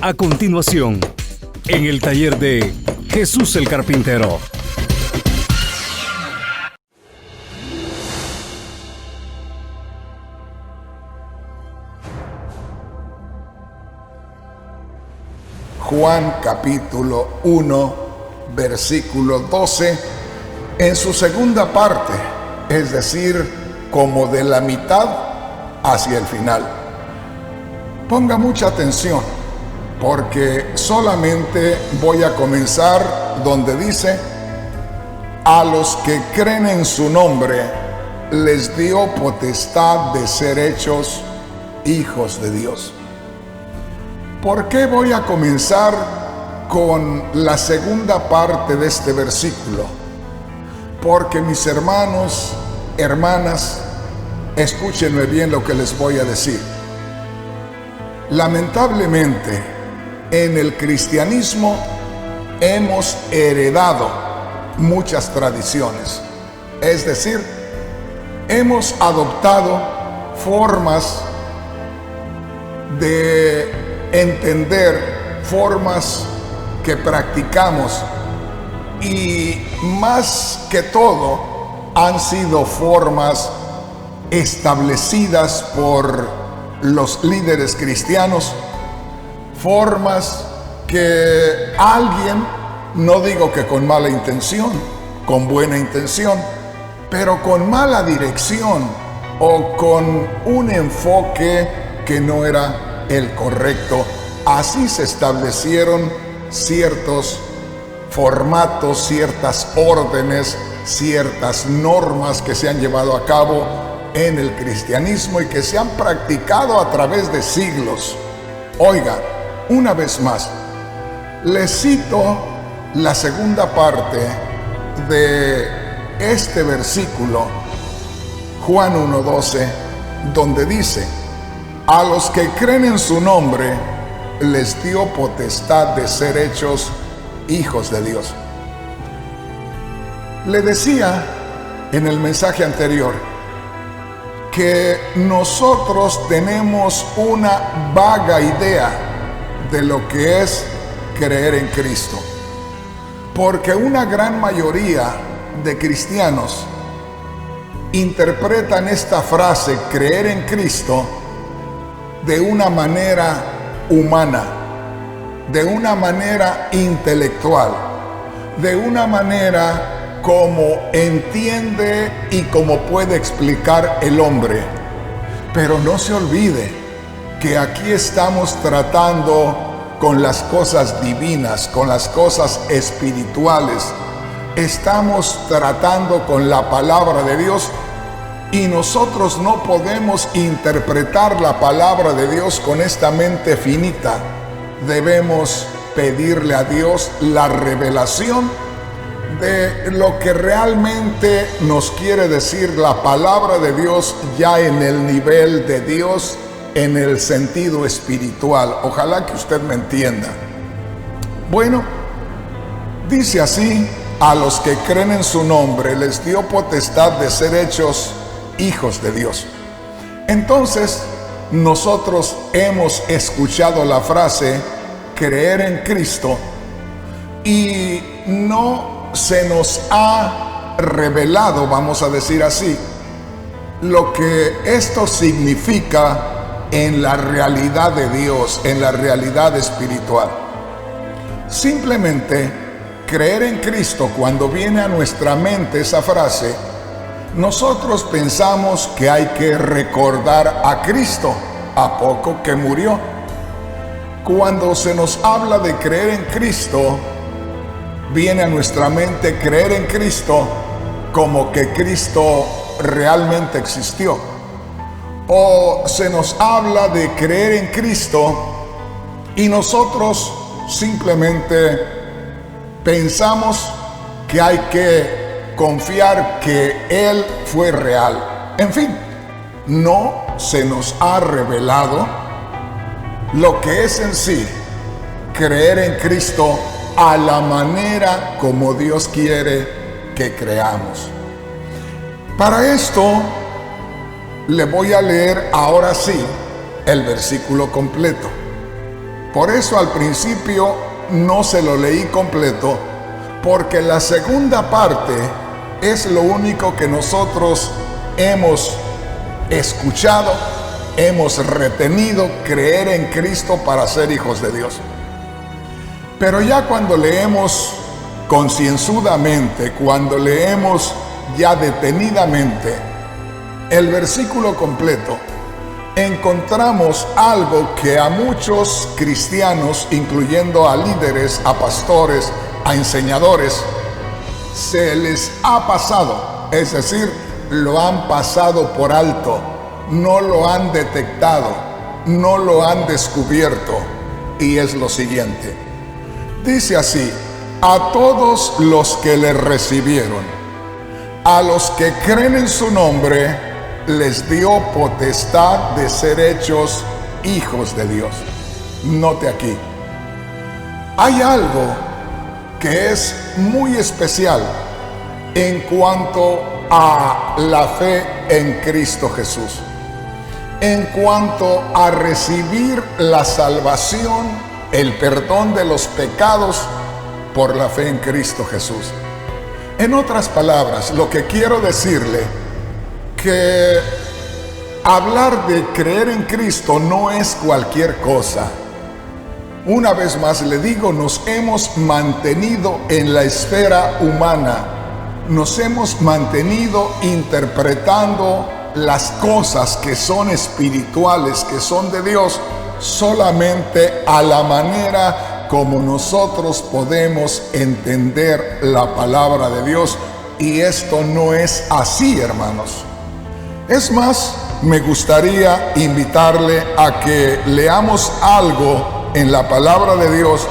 A continuación, en el taller de Jesús el Carpintero. Juan capítulo 1, versículo 12, en su segunda parte, es decir, como de la mitad hacia el final. Ponga mucha atención, porque solamente voy a comenzar donde dice: a los que creen en su nombre, les dio potestad de ser hechos hijos de Dios. ¿Por qué voy a comenzar con la segunda parte de este versículo? Porque mis hermanos, hermanas, escúchenme bien lo que les voy a decir. Lamentablemente, en el cristianismo hemos heredado muchas tradiciones. Es decir, hemos adoptado formas de entender, formas que practicamos, y más que todo han sido formas establecidas por los líderes cristianos, formas que alguien, no digo que con mala intención, con buena intención, pero con mala dirección o con un enfoque que no era el correcto, así se establecieron ciertos formatos, ciertas órdenes, ciertas normas que se han llevado a cabo en el cristianismo y que se han practicado a través de siglos. Oiga, una vez más, les cito la segunda parte de este versículo, Juan 1:12, donde dice: a los que creen en su nombre, les dio potestad de ser hechos hijos de Dios. Le decía en el mensaje anterior que nosotros tenemos una vaga idea de lo que es creer en Cristo, porque una gran mayoría de cristianos interpretan esta frase, creer en Cristo, de una manera humana, de una manera intelectual, de una manera como entiende y como puede explicar el hombre. Pero no se olvide que aquí estamos tratando con las cosas divinas, con las cosas espirituales. Estamos tratando con la palabra de Dios. Y nosotros no podemos interpretar la palabra de Dios con esta mente finita. Debemos pedirle a Dios la revelación de lo que realmente nos quiere decir la palabra de Dios, ya en el nivel de Dios, en el sentido espiritual. Ojalá que usted me entienda. Bueno, dice así: a los que creen en su nombre, les dio potestad de ser hechos hijos de Dios. Entonces, nosotros hemos escuchado la frase creer en Cristo y no se nos ha revelado, vamos a decir así, lo que esto significa en la realidad de Dios, en la realidad espiritual. Simplemente creer en Cristo, cuando viene a nuestra mente esa frase, nosotros pensamos que hay que recordar a Cristo, ¿a poco que murió? Cuando se nos habla de creer en Cristo, viene a nuestra mente creer en Cristo como que Cristo realmente existió. O se nos habla de creer en Cristo y nosotros simplemente pensamos que hay que confiar que Él fue real. En fin, no se nos ha revelado lo que es en sí creer en Cristo a la manera como Dios quiere que creamos. Para esto le voy a leer ahora sí el versículo completo. Por eso al principio no se lo leí completo, porque la segunda parte es lo único que nosotros hemos escuchado, hemos retenido: creer en Cristo para ser hijos de Dios. Pero ya cuando leemos concienzudamente, cuando leemos ya detenidamente el versículo completo, encontramos algo que a muchos cristianos, incluyendo a líderes, a pastores, a enseñadores, se les ha pasado, es decir, lo han pasado por alto, no lo han detectado, no lo han descubierto, y es lo siguiente. Dice así: a todos los que le recibieron, a los que creen en su nombre, les dio potestad de ser hechos hijos de Dios. Note aquí, hay algo que es muy especial en cuanto a la fe en Cristo Jesús, en cuanto a recibir la salvación, el perdón de los pecados por la fe en Cristo Jesús. En otras palabras, lo que quiero decirle, que hablar de creer en Cristo no es cualquier cosa. Una vez más le digo, nos hemos mantenido en la esfera humana, nos hemos mantenido interpretando las cosas que son espirituales, que son de Dios, solamente a la manera como nosotros podemos entender la palabra de Dios, y esto no es así, hermanos. Es más, me gustaría invitarle a que leamos algo en la palabra de Dios.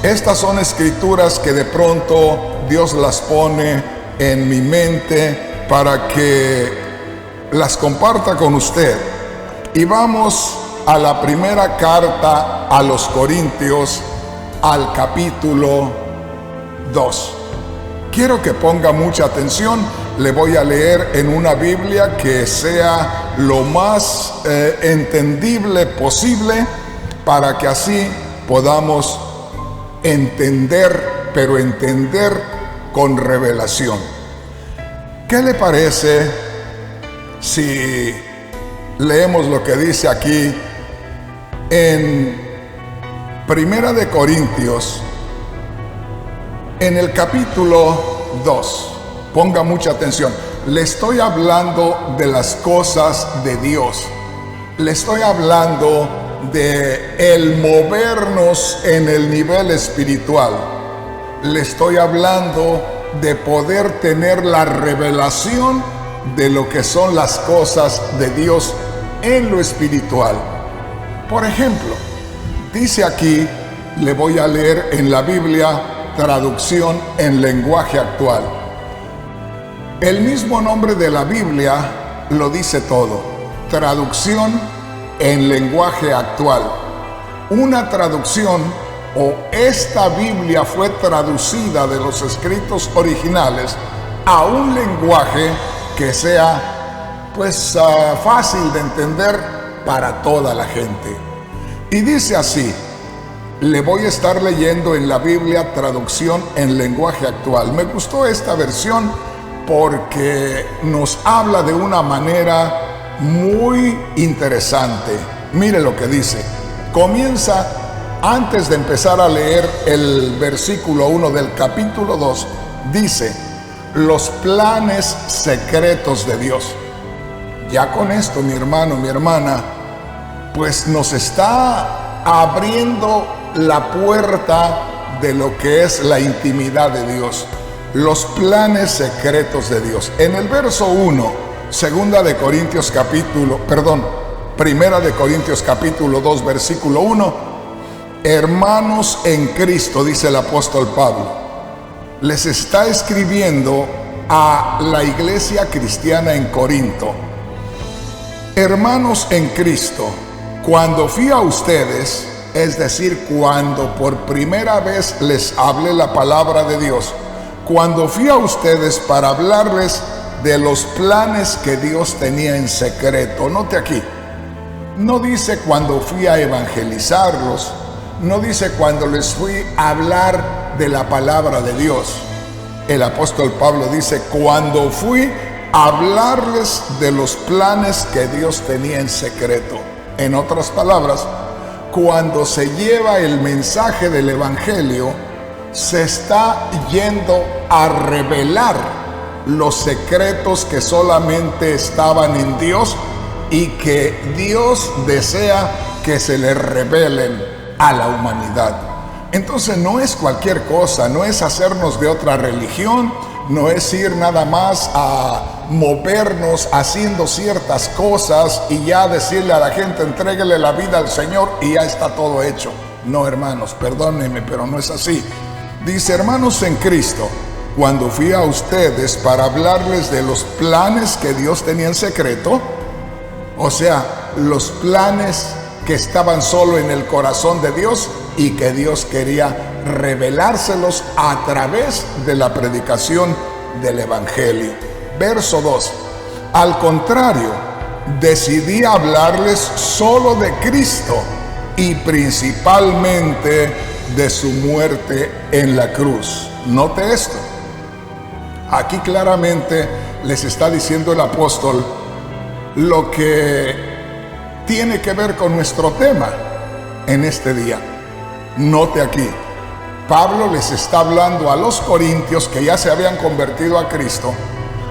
Estas son escrituras que de pronto Dios las pone en mi mente para que las comparta con usted. Y vamos a la primera carta a los Corintios, al capítulo 2. Quiero que ponga mucha atención. Le voy a leer en una Biblia que sea lo más entendible posible, para que así podamos entender, pero entender con revelación. ¿Qué le parece si leemos lo que dice aquí en Primera de Corintios, en el capítulo 2? Ponga mucha atención. Le estoy hablando de las cosas de Dios. Le estoy hablando de el movernos en el nivel espiritual. Le estoy hablando de poder tener la revelación de lo que son las cosas de Dios en lo espiritual. Por ejemplo, dice aquí, le voy a leer en la Biblia, traducción en lenguaje actual. El mismo nombre de la Biblia lo dice todo. Traducción en lenguaje actual. Una traducción, o esta Biblia fue traducida de los escritos originales a un lenguaje que sea fácil de entender para toda la gente. Y dice así, le voy a estar leyendo en la Biblia, traducción en lenguaje actual. Me gustó esta versión porque nos habla de una manera muy interesante. Mire lo que dice. Comienza, antes de empezar a leer el versículo 1 del capítulo 2, dice: los planes secretos de Dios. Ya con esto, mi hermano, mi hermana, pues nos está abriendo la puerta de lo que es la intimidad de Dios. Los planes secretos de Dios. En el verso 1, Primera de Corintios capítulo 2, versículo 1, hermanos en Cristo, dice el apóstol Pablo, les está escribiendo a la iglesia cristiana en Corinto. Hermanos en Cristo, cuando fui a ustedes, es decir, cuando por primera vez les hablé la palabra de Dios, cuando fui a ustedes para hablarles de los planes que Dios tenía en secreto. Note aquí, no dice cuando fui a evangelizarlos, no dice cuando les fui a hablar de la palabra de Dios. El apóstol Pablo dice cuando fui a hablarles de los planes que Dios tenía en secreto. En otras palabras, cuando se lleva el mensaje del evangelio, se está yendo a revelar los secretos que solamente estaban en Dios y que Dios desea que se le revelen a la humanidad. Entonces no es cualquier cosa, no es hacernos de otra religión, no es ir nada más a movernos haciendo ciertas cosas y ya decirle a la gente entréguele la vida al Señor y ya está todo hecho. No, hermanos, perdónenme, pero no es así. Dice, hermanos en Cristo, cuando fui a ustedes para hablarles de los planes que Dios tenía en secreto, o sea, los planes que estaban solo en el corazón de Dios y que Dios quería revelárselos a través de la predicación del Evangelio. Verso 2. Al contrario, decidí hablarles solo de Cristo y principalmente de su muerte en la cruz. Note esto. Aquí claramente les está diciendo el apóstol lo que tiene que ver con nuestro tema en este día. Note aquí, Pablo les está hablando a los corintios que ya se habían convertido a Cristo,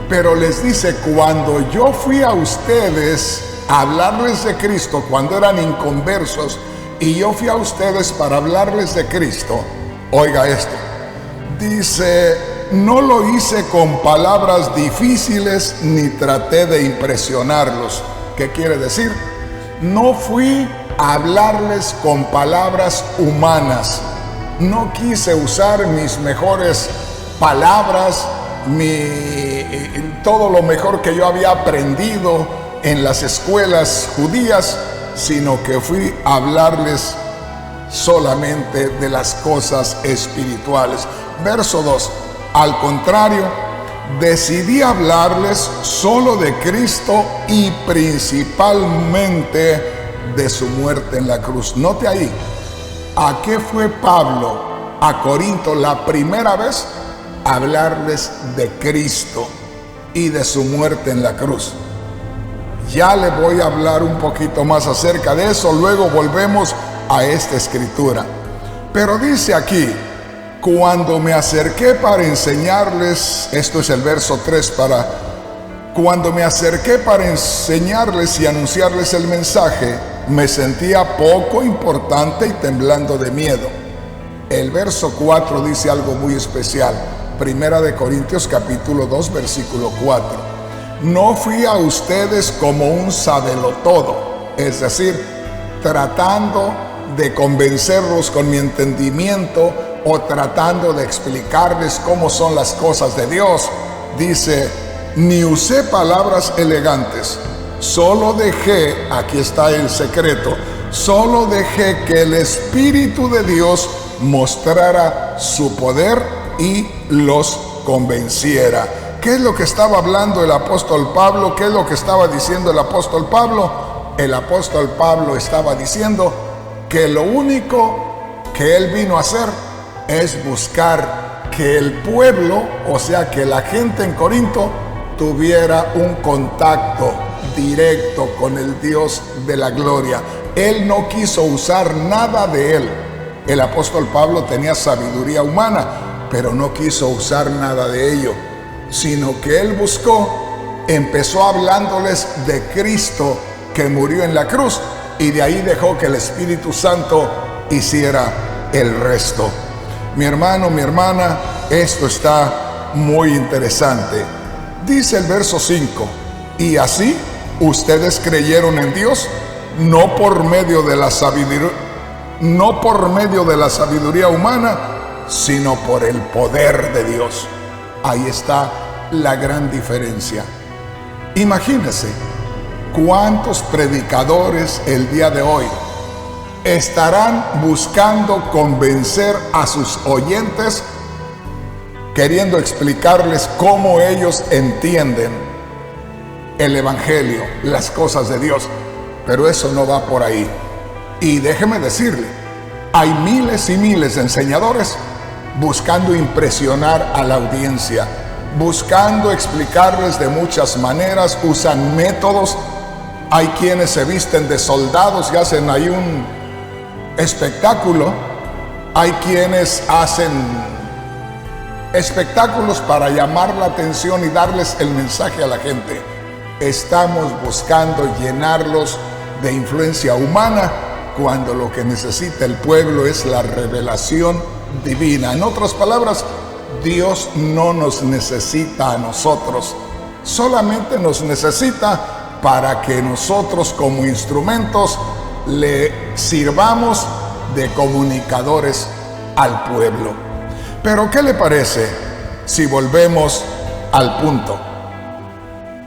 pero les dice, cuando yo fui a ustedes a hablarles de Cristo, cuando eran inconversos, y yo fui a ustedes para hablarles de Cristo, oiga esto, dice, no lo hice con palabras difíciles ni traté de impresionarlos. ¿Qué quiere decir? No fui a hablarles con palabras humanas. No quise usar mis mejores palabras, todo lo mejor que yo había aprendido en las escuelas judías, sino que fui a hablarles solamente de las cosas espirituales. Verso 2. Al contrario, decidí hablarles solo de Cristo y principalmente de su muerte en la cruz. Note ahí, ¿a qué fue Pablo a Corinto la primera vez? Hablarles de Cristo y de su muerte en la cruz. Ya le voy a hablar un poquito más acerca de eso, luego volvemos a esta escritura. Pero dice aquí, cuando me acerqué para enseñarles, esto es el verso 3, cuando me acerqué para enseñarles y anunciarles el mensaje, me sentía poco importante y temblando de miedo. El verso 4 dice algo muy especial. Primera de Corintios capítulo 2 versículo 4. No fui a ustedes como un sabelotodo, es decir, tratando de convencerlos con mi entendimiento o tratando de explicarles cómo son las cosas de Dios. Dice, ni usé palabras elegantes, solo dejé, aquí está el secreto, solo dejé que el Espíritu de Dios mostrara su poder y los convenciera. ¿Qué es lo que estaba hablando el apóstol Pablo? ¿Qué es lo que estaba diciendo el apóstol Pablo? El apóstol Pablo estaba diciendo que lo único que él vino a hacer es buscar que el pueblo, o sea, que la gente en Corinto tuviera un contacto directo con el Dios de la gloria. Él no quiso usar nada de él. El apóstol Pablo tenía sabiduría humana, pero no quiso usar nada de ello, sino que él empezó hablándoles de Cristo que murió en la cruz, y de ahí dejó que el Espíritu Santo hiciera el resto. Mi hermano, mi hermana, esto está muy interesante. Dice el verso 5, y así ustedes creyeron en Dios, no por medio de la sabiduría humana, sino por el poder de Dios. Ahí está la gran diferencia. Imagínense cuántos predicadores el día de hoy estarán buscando convencer a sus oyentes queriendo explicarles cómo ellos entienden el Evangelio, las cosas de Dios. Pero eso no va por ahí. Y déjeme decirle, hay miles y miles de enseñadores buscando impresionar a la audiencia, buscando explicarles de muchas maneras, usan métodos. Hay quienes se visten de soldados y hacen ahí un espectáculo. Hay quienes hacen espectáculos para llamar la atención y darles el mensaje a la gente. Estamos buscando llenarlos de influencia humana cuando lo que necesita el pueblo es la revelación divina. En otras palabras, Dios no nos necesita a nosotros, solamente nos necesita para que nosotros como instrumentos le sirvamos de comunicadores al pueblo. Pero ¿qué le parece si volvemos al punto?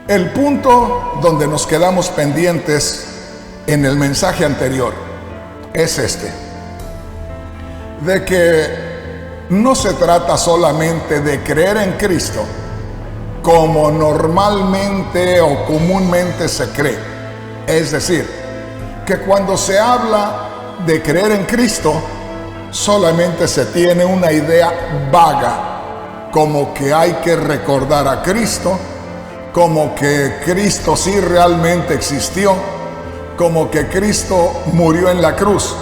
El punto donde nos quedamos pendientes en el mensaje anterior es este, de que no se trata solamente de creer en Cristo como normalmente o comúnmente se cree. Es decir, que cuando se habla de creer en Cristo, solamente se tiene una idea vaga, como que hay que recordar a Cristo, como que Cristo sí realmente existió, como que Cristo murió en la cruz.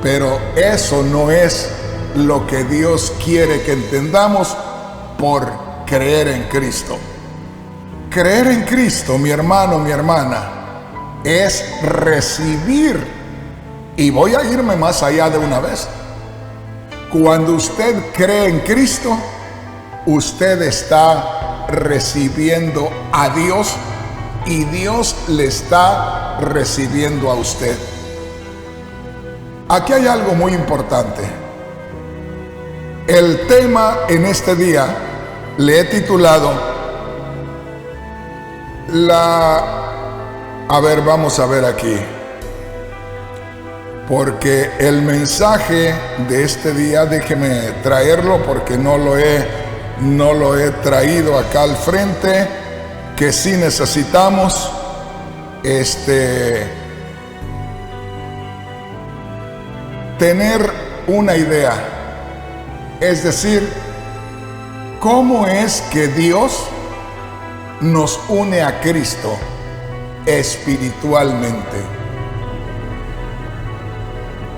Pero eso no es lo que Dios quiere que entendamos por creer en Cristo. Creer en Cristo, mi hermano, mi hermana, es recibir. Y voy a irme más allá de una vez. Cuando usted cree en Cristo, usted está recibiendo a Dios y Dios le está recibiendo a usted. Aquí hay algo muy importante. El tema en este día le he titulado vamos a ver aquí, porque el mensaje de este día, déjeme traerlo porque no lo he traído acá al frente, que sí necesitamos tener una idea, es decir, cómo es que Dios nos une a Cristo espiritualmente.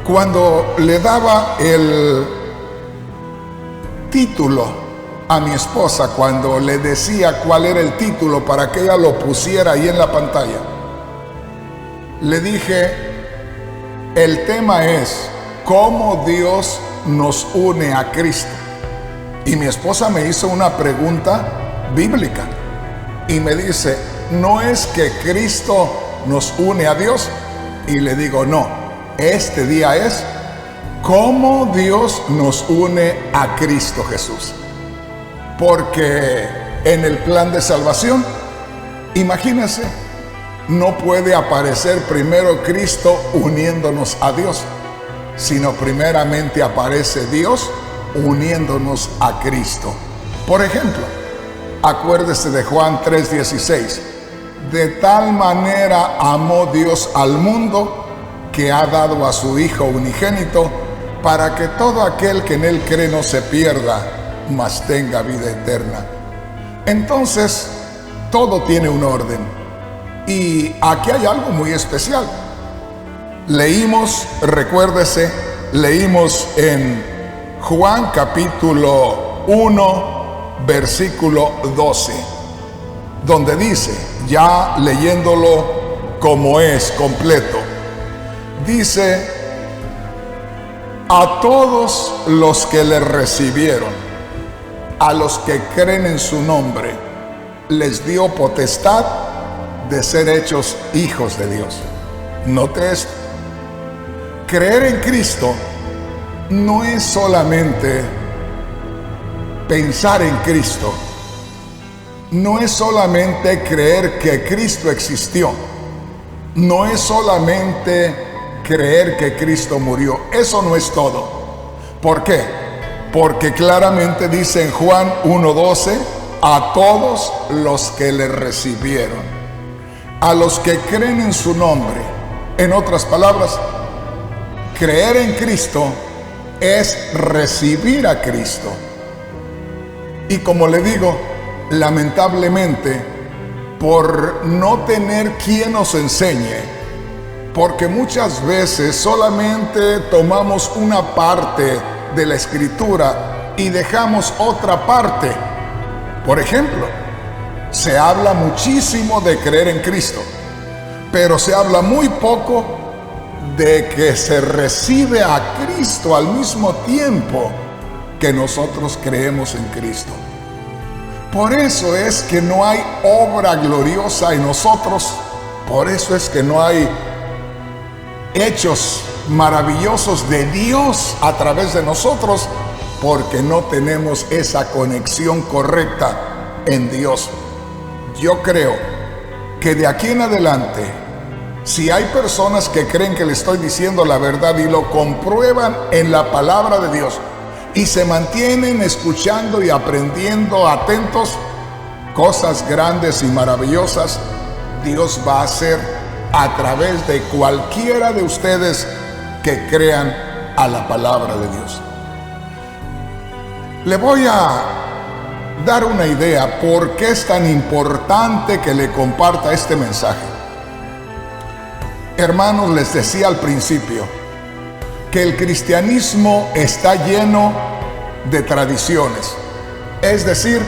Cuando le daba el título a mi esposa, cuando le decía cuál era el título para que ella lo pusiera ahí en la pantalla, le dije, el tema es cómo Dios nos une a Cristo. Y mi esposa me hizo una pregunta bíblica y me dice, ¿no es que Cristo nos une a Dios? Y le digo, no, este día es cómo Dios nos une a Cristo Jesús. Porque en el plan de salvación, imagínense, no puede aparecer primero Cristo uniéndonos a Dios, sino primeramente aparece Dios uniéndonos a Cristo. Por ejemplo, acuérdese de Juan 3:16. De tal manera amó Dios al mundo que ha dado a su Hijo unigénito, para que todo aquel que en Él cree no se pierda, mas tenga vida eterna. Entonces, todo tiene un orden. Y aquí hay algo muy especial. Recuérdese, leímos en Juan capítulo 1, versículo 12, donde dice, ya leyéndolo como es completo, dice, a todos los que le recibieron, a los que creen en su nombre, les dio potestad de ser hechos hijos de Dios. Note esto. Creer en Cristo no es solamente pensar en Cristo, no es solamente creer que Cristo existió, no es solamente creer que Cristo murió. Eso no es todo. ¿Por qué? porque claramente dice en Juan 1:12, a todos los que le recibieron, a los que creen en su nombre. En otras palabras, creer en Cristo es recibir a Cristo. Y como le digo, lamentablemente, por no tener quien nos enseñe, porque muchas veces solamente tomamos una parte de la Escritura y dejamos otra parte. Por ejemplo, se habla muchísimo de creer en Cristo, pero se habla muy poco de que se recibe a Cristo al mismo tiempo que nosotros creemos en Cristo. Por eso es que no hay obra gloriosa en nosotros, por eso es que no hay hechos maravillosos de Dios a través de nosotros, porque no tenemos esa conexión correcta en Dios. Yo creo que de aquí en adelante, si hay personas que creen que le estoy diciendo la verdad y lo comprueban en la palabra de Dios y se mantienen escuchando y aprendiendo atentos, cosas grandes y maravillosas Dios va a hacer a través de cualquiera de ustedes que crean a la palabra de Dios. Le voy a dar una idea por qué es tan importante que le comparta este mensaje. Hermanos, les decía al principio que el cristianismo está lleno de tradiciones, es decir,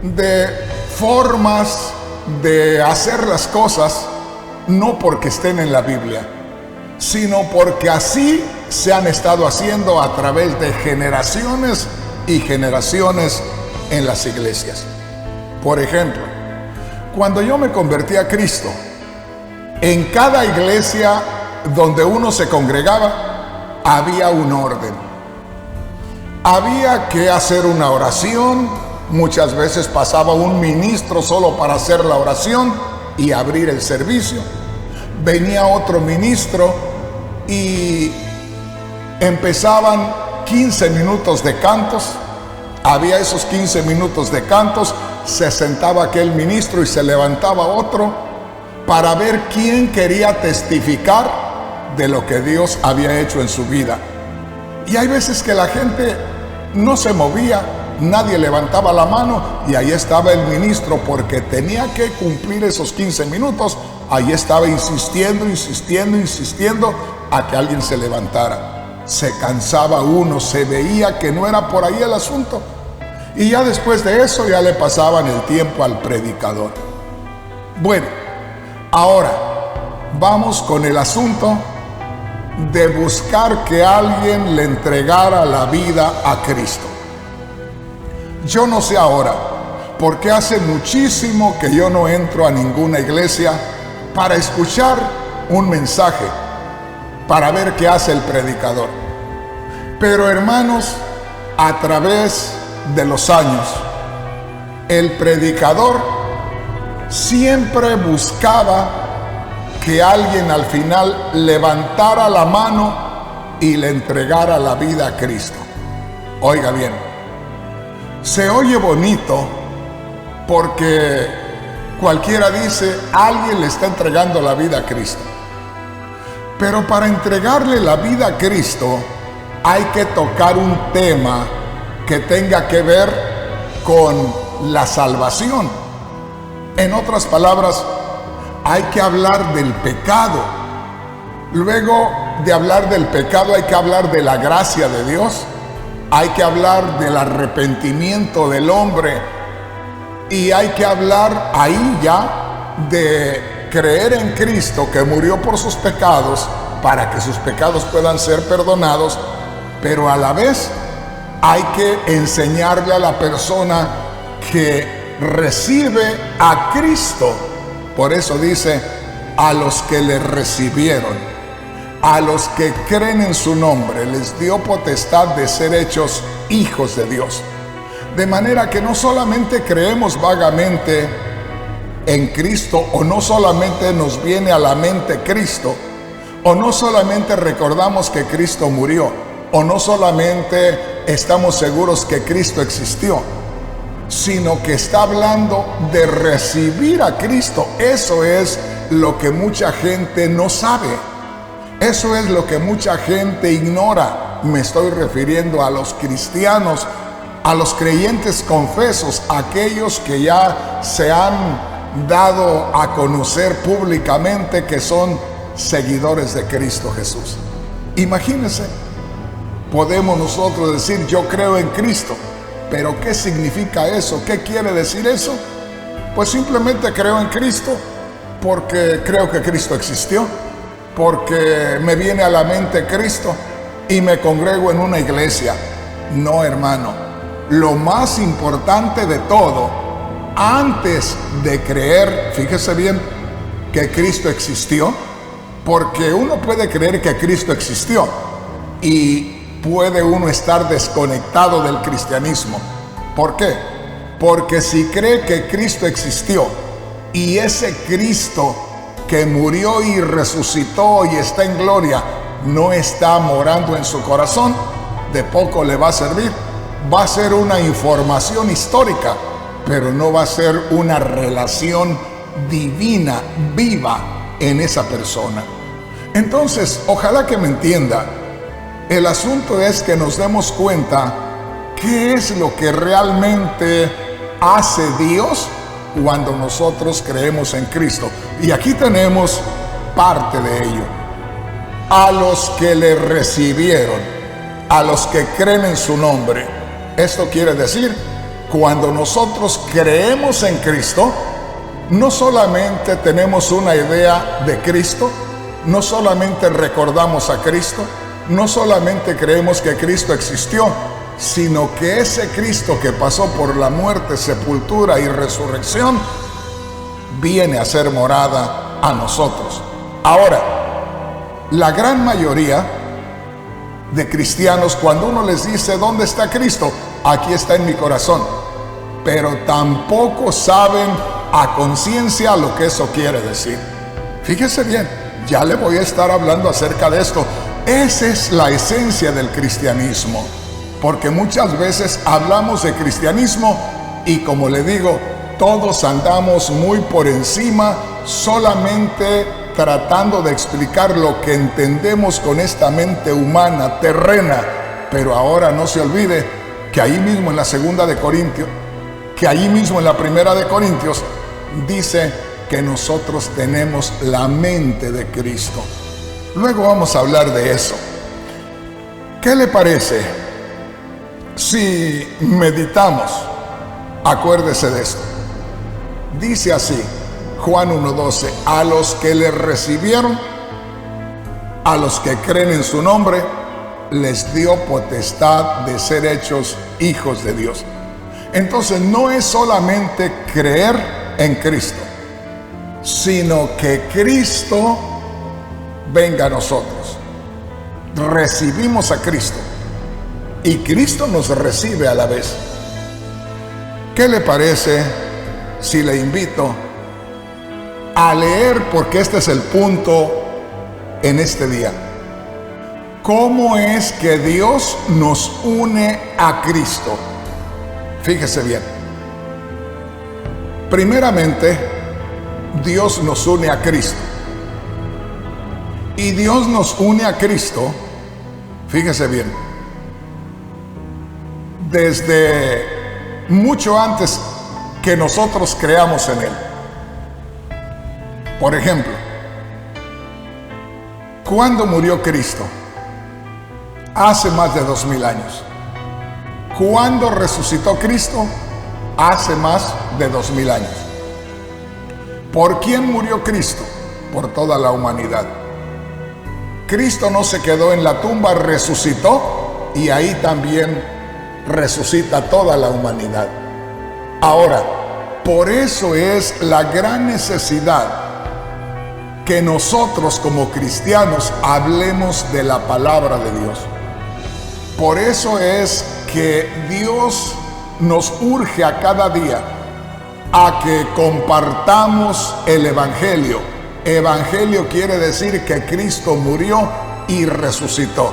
de formas de hacer las cosas, no porque estén en la Biblia, sino porque así se han estado haciendo a través de generaciones y generaciones en las iglesias. Por ejemplo, cuando yo me convertí a Cristo, en cada iglesia donde uno se congregaba, había un orden. Había que hacer una oración, muchas veces pasaba un ministro solo para hacer la oración y abrir el servicio. Venía otro ministro y empezaban 15 minutos de cantos. Había esos 15 minutos de cantos, se sentaba aquel ministro y se levantaba otro para ver quién quería testificar de lo que Dios había hecho en su vida. Y hay veces que la gente no se movía, nadie levantaba la mano y ahí estaba el ministro, porque tenía que cumplir esos 15 minutos. Ahí estaba insistiendo a que alguien se levantara. Se cansaba uno, se veía que no era por ahí el asunto. Y ya después de eso ya le pasaban el tiempo al predicador. Bueno, ahora vamos con el asunto de buscar que alguien le entregara la vida a Cristo. Yo no sé ahora, porque hace muchísimo que yo no entro a ninguna iglesia para escuchar un mensaje, para ver qué hace el predicador. Pero hermanos, a través de los años, el predicador siempre buscaba que alguien al final levantara la mano y le entregara la vida a Cristo. Oiga bien, se oye bonito porque cualquiera dice, alguien le está entregando la vida a Cristo. Pero para entregarle la vida a Cristo hay que tocar un tema que tenga que ver con la salvación. En otras palabras, hay que hablar del pecado. Luego de hablar del pecado hay que hablar de la gracia de Dios. Hay que hablar del arrepentimiento del hombre. Y hay que hablar ahí ya de creer en Cristo, que murió por sus pecados para que sus pecados puedan ser perdonados. Pero a la vez hay que enseñarle a la persona que recibe a Cristo. Por eso dice, a los que le recibieron, a los que creen en su nombre, les dio potestad de ser hechos hijos de Dios. De manera que no solamente creemos vagamente en Cristo, o no solamente nos viene a la mente Cristo, o no solamente recordamos que Cristo murió, o no solamente estamos seguros que Cristo existió, sino que está hablando de recibir a Cristo. Eso es lo que mucha gente no sabe. Eso es lo que mucha gente ignora. Me estoy refiriendo a los cristianos, a los creyentes confesos, aquellos que ya se han dado a conocer públicamente que son seguidores de Cristo Jesús. Imagínense, podemos nosotros decir yo creo en Cristo, pero ¿qué significa eso? ¿Qué quiere decir eso? Pues simplemente creo en Cristo porque creo que Cristo existió, porque me viene a la mente Cristo y me congrego en una iglesia. No, hermano, lo más importante de todo, antes de creer, fíjese bien, que Cristo existió, porque uno puede creer que Cristo existió y puede uno estar desconectado del cristianismo. ¿Por qué? Porque si cree que Cristo existió y ese Cristo que murió y resucitó y está en gloria no está morando en su corazón, de poco le va a servir. Va a ser una información histórica, pero no va a ser una relación divina, viva en esa persona. Entonces, ojalá que me entienda. El asunto es que nos demos cuenta qué es lo que realmente hace Dios cuando nosotros creemos en Cristo. Y aquí tenemos parte de ello. A los que le recibieron, a los que creen en su nombre. Esto quiere decir, cuando nosotros creemos en Cristo, no solamente tenemos una idea de Cristo, no solamente recordamos a Cristo, no solamente creemos que Cristo existió, sino que ese Cristo que pasó por la muerte, sepultura y resurrección, viene a ser morada a nosotros. Ahora, la gran mayoría de cristianos, cuando uno les dice ¿dónde está Cristo? Aquí está en mi corazón, pero tampoco saben a conciencia lo que eso quiere decir. Fíjese bien, ya le voy a estar hablando acerca de esto. Esa es la esencia del cristianismo, porque muchas veces hablamos de cristianismo y, como le digo, todos andamos muy por encima, solamente tratando de explicar lo que entendemos con esta mente humana, terrena. Pero ahora no se olvide que ahí mismo en la segunda de Corintios, que ahí mismo en la primera de Corintios, dice que nosotros tenemos la mente de Cristo. Luego vamos a hablar de eso. ¿Qué le parece si meditamos? Acuérdese de esto. Dice así, Juan 1:12, a los que le recibieron, a los que creen en su nombre, les dio potestad de ser hechos hijos de Dios. Entonces no es solamente creer en Cristo, sino que Cristo venga a nosotros. Recibimos a Cristo y Cristo nos recibe a la vez. ¿Qué le parece si le invito a leer, porque este es el punto en este día? ¿Cómo es que Dios nos une a Cristo? Fíjese bien. Primeramente, Dios nos une a Cristo. Y Dios nos une a Cristo, fíjese bien, desde mucho antes que nosotros creamos en Él. Por ejemplo, ¿cuándo murió Cristo? Hace más de 2000 años. ¿Cuándo resucitó Cristo? Hace más de 2000 años. ¿Por quién murió Cristo? Por toda la humanidad. Cristo no se quedó en la tumba, resucitó, y ahí también resucita toda la humanidad. Ahora, por eso es la gran necesidad que nosotros como cristianos hablemos de la palabra de Dios. Por eso es que Dios nos urge a cada día a que compartamos el Evangelio. Evangelio quiere decir que Cristo murió y resucitó.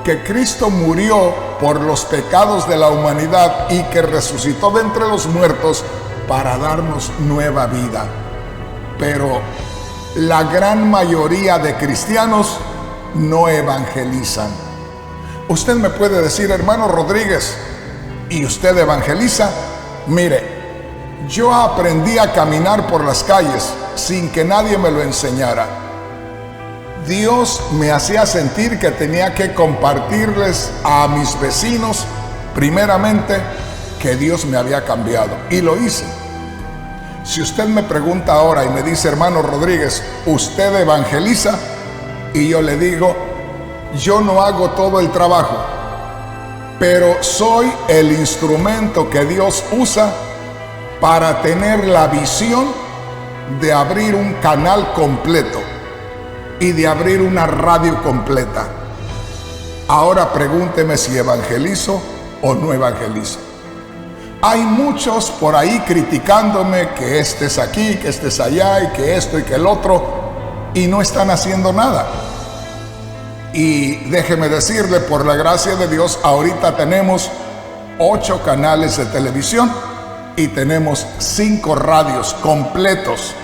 que Cristo murió por los pecados de la humanidad y que resucitó de entre los muertos para darnos nueva vida. Pero la gran mayoría de cristianos no evangelizan. Usted me puede decir, hermano Rodríguez, ¿y usted evangeliza? Mire, yo aprendí a caminar por las calles sin que nadie me lo enseñara. Dios me hacía sentir que tenía que compartirles a mis vecinos, primeramente, que Dios me había cambiado. Y lo hice. Si usted me pregunta ahora y me dice, hermano Rodríguez, ¿usted evangeliza? Y yo le digo, yo no hago todo el trabajo, pero soy el instrumento que Dios usa para tener la visión de abrir un canal completo y de abrir una radio completa. Ahora pregúnteme si evangelizo o no evangelizo. Hay muchos por ahí criticándome que estés aquí, que estés allá y que esto y que el otro, y no están haciendo nada. Y déjeme decirle, por la gracia de Dios, ahorita tenemos 8 canales de televisión y tenemos 5 radios completos.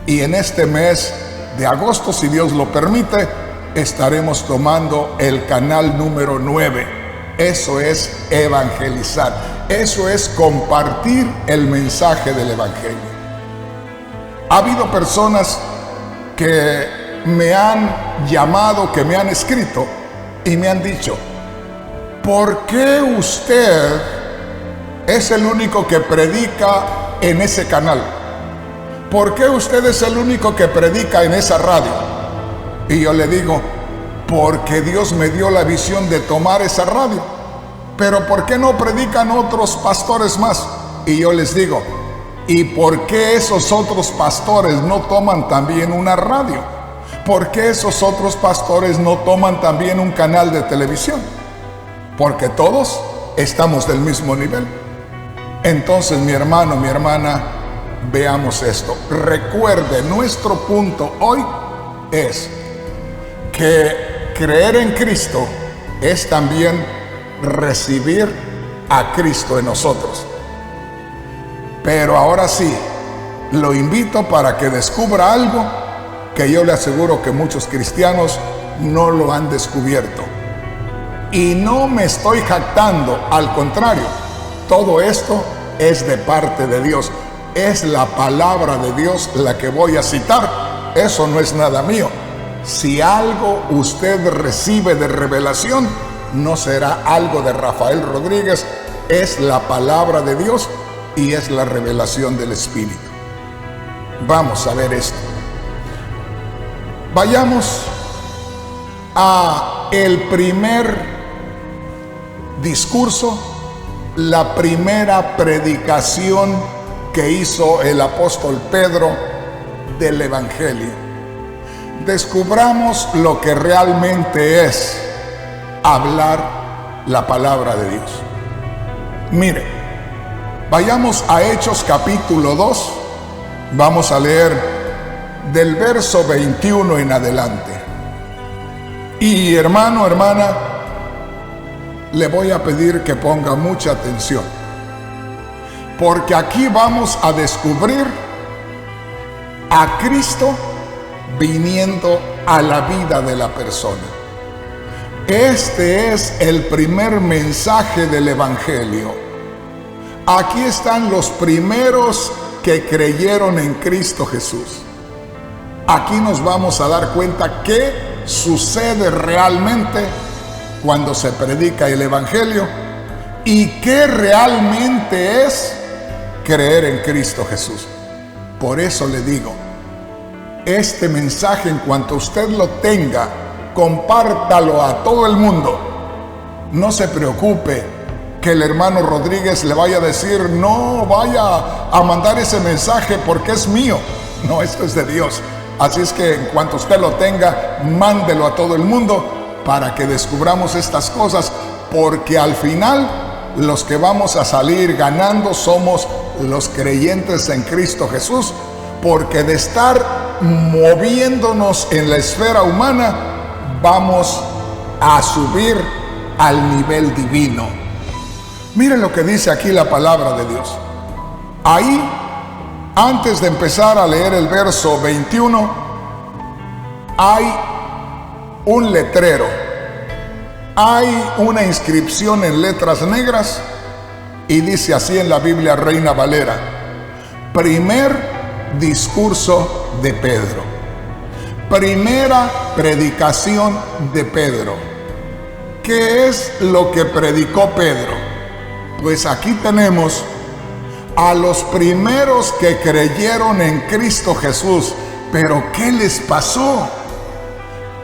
Y en este mes de agosto, si Dios lo permite, estaremos tomando el canal número 9. Eso es evangelizar. Eso es compartir el mensaje del evangelio. Ha habido personas que me han llamado, que me han escrito y me han dicho, ¿por qué usted es el único que predica en ese canal? ¿Por qué usted es el único que predica en esa radio? Y yo le digo, porque Dios me dio la visión de tomar esa radio. Pero ¿por qué no predican otros pastores más? Y yo les digo, ¿y por qué esos otros pastores no toman también una radio? ¿Por qué esos otros pastores no toman también un canal de televisión? Porque todos estamos del mismo nivel. Entonces, mi hermano, mi hermana, veamos esto. Recuerde, nuestro punto hoy es que creer en Cristo es también recibir a Cristo en nosotros. Pero ahora sí, lo invito para que descubra algo que yo le aseguro que muchos cristianos no lo han descubierto. Y no me estoy jactando, al contrario, todo esto es de parte de Dios. Es la palabra de Dios la que voy a citar. Eso no es nada mío. Si algo usted recibe de revelación, no será algo de Rafael Rodríguez, es la palabra de Dios y es la revelación del Espíritu. Vamos a ver esto. Vayamos a el primer discurso, la primera predicación que hizo el apóstol Pedro del Evangelio. Descubramos lo que realmente es hablar la palabra de Dios. Mire, vayamos a Hechos capítulo 2, vamos a leer del verso 21 en adelante. Y hermano, hermana, le voy a pedir que ponga mucha atención, porque aquí vamos a descubrir a Cristo viniendo a la vida de la persona. Este es el primer mensaje del Evangelio. Aquí están los primeros que creyeron en Cristo Jesús. Aquí nos vamos a dar cuenta qué sucede realmente cuando se predica el Evangelio y qué realmente es creer en Cristo Jesús. Por eso le digo, este mensaje, en cuanto usted lo tenga, compártalo a todo el mundo. No se preocupe que el hermano Rodríguez le vaya a decir, no vaya a mandar ese mensaje porque es mío. No, esto es de Dios. Así es que en cuanto usted lo tenga, mándelo a todo el mundo para que descubramos estas cosas, porque al final los que vamos a salir ganando somos los creyentes en Cristo Jesús, porque de estar moviéndonos en la esfera humana, vamos a subir al nivel divino. Miren lo que dice aquí la palabra de Dios. Ahí, antes de empezar a leer el verso 21, hay un letrero, hay una inscripción en letras negras y dice así en la Biblia Reina Valera: primer discurso de Pedro, primera predicación de Pedro. ¿Qué es lo que predicó Pedro? Pues aquí tenemos a los primeros que creyeron en Cristo Jesús. Pero ¿qué les pasó?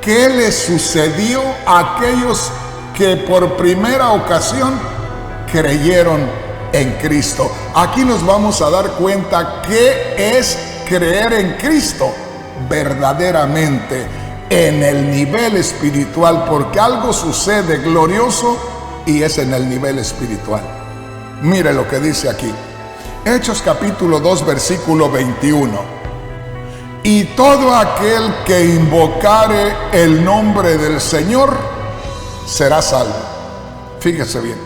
¿Qué les sucedió a aquellos que por primera ocasión creyeron en Cristo? Aquí nos vamos a dar cuenta qué es creer en Cristo verdaderamente en el nivel espiritual, porque algo sucede glorioso y es en el nivel espiritual. Mire lo que dice aquí, Hechos capítulo 2 versículo 21: y todo aquel que invocare el nombre del Señor será salvo. Fíjese bien,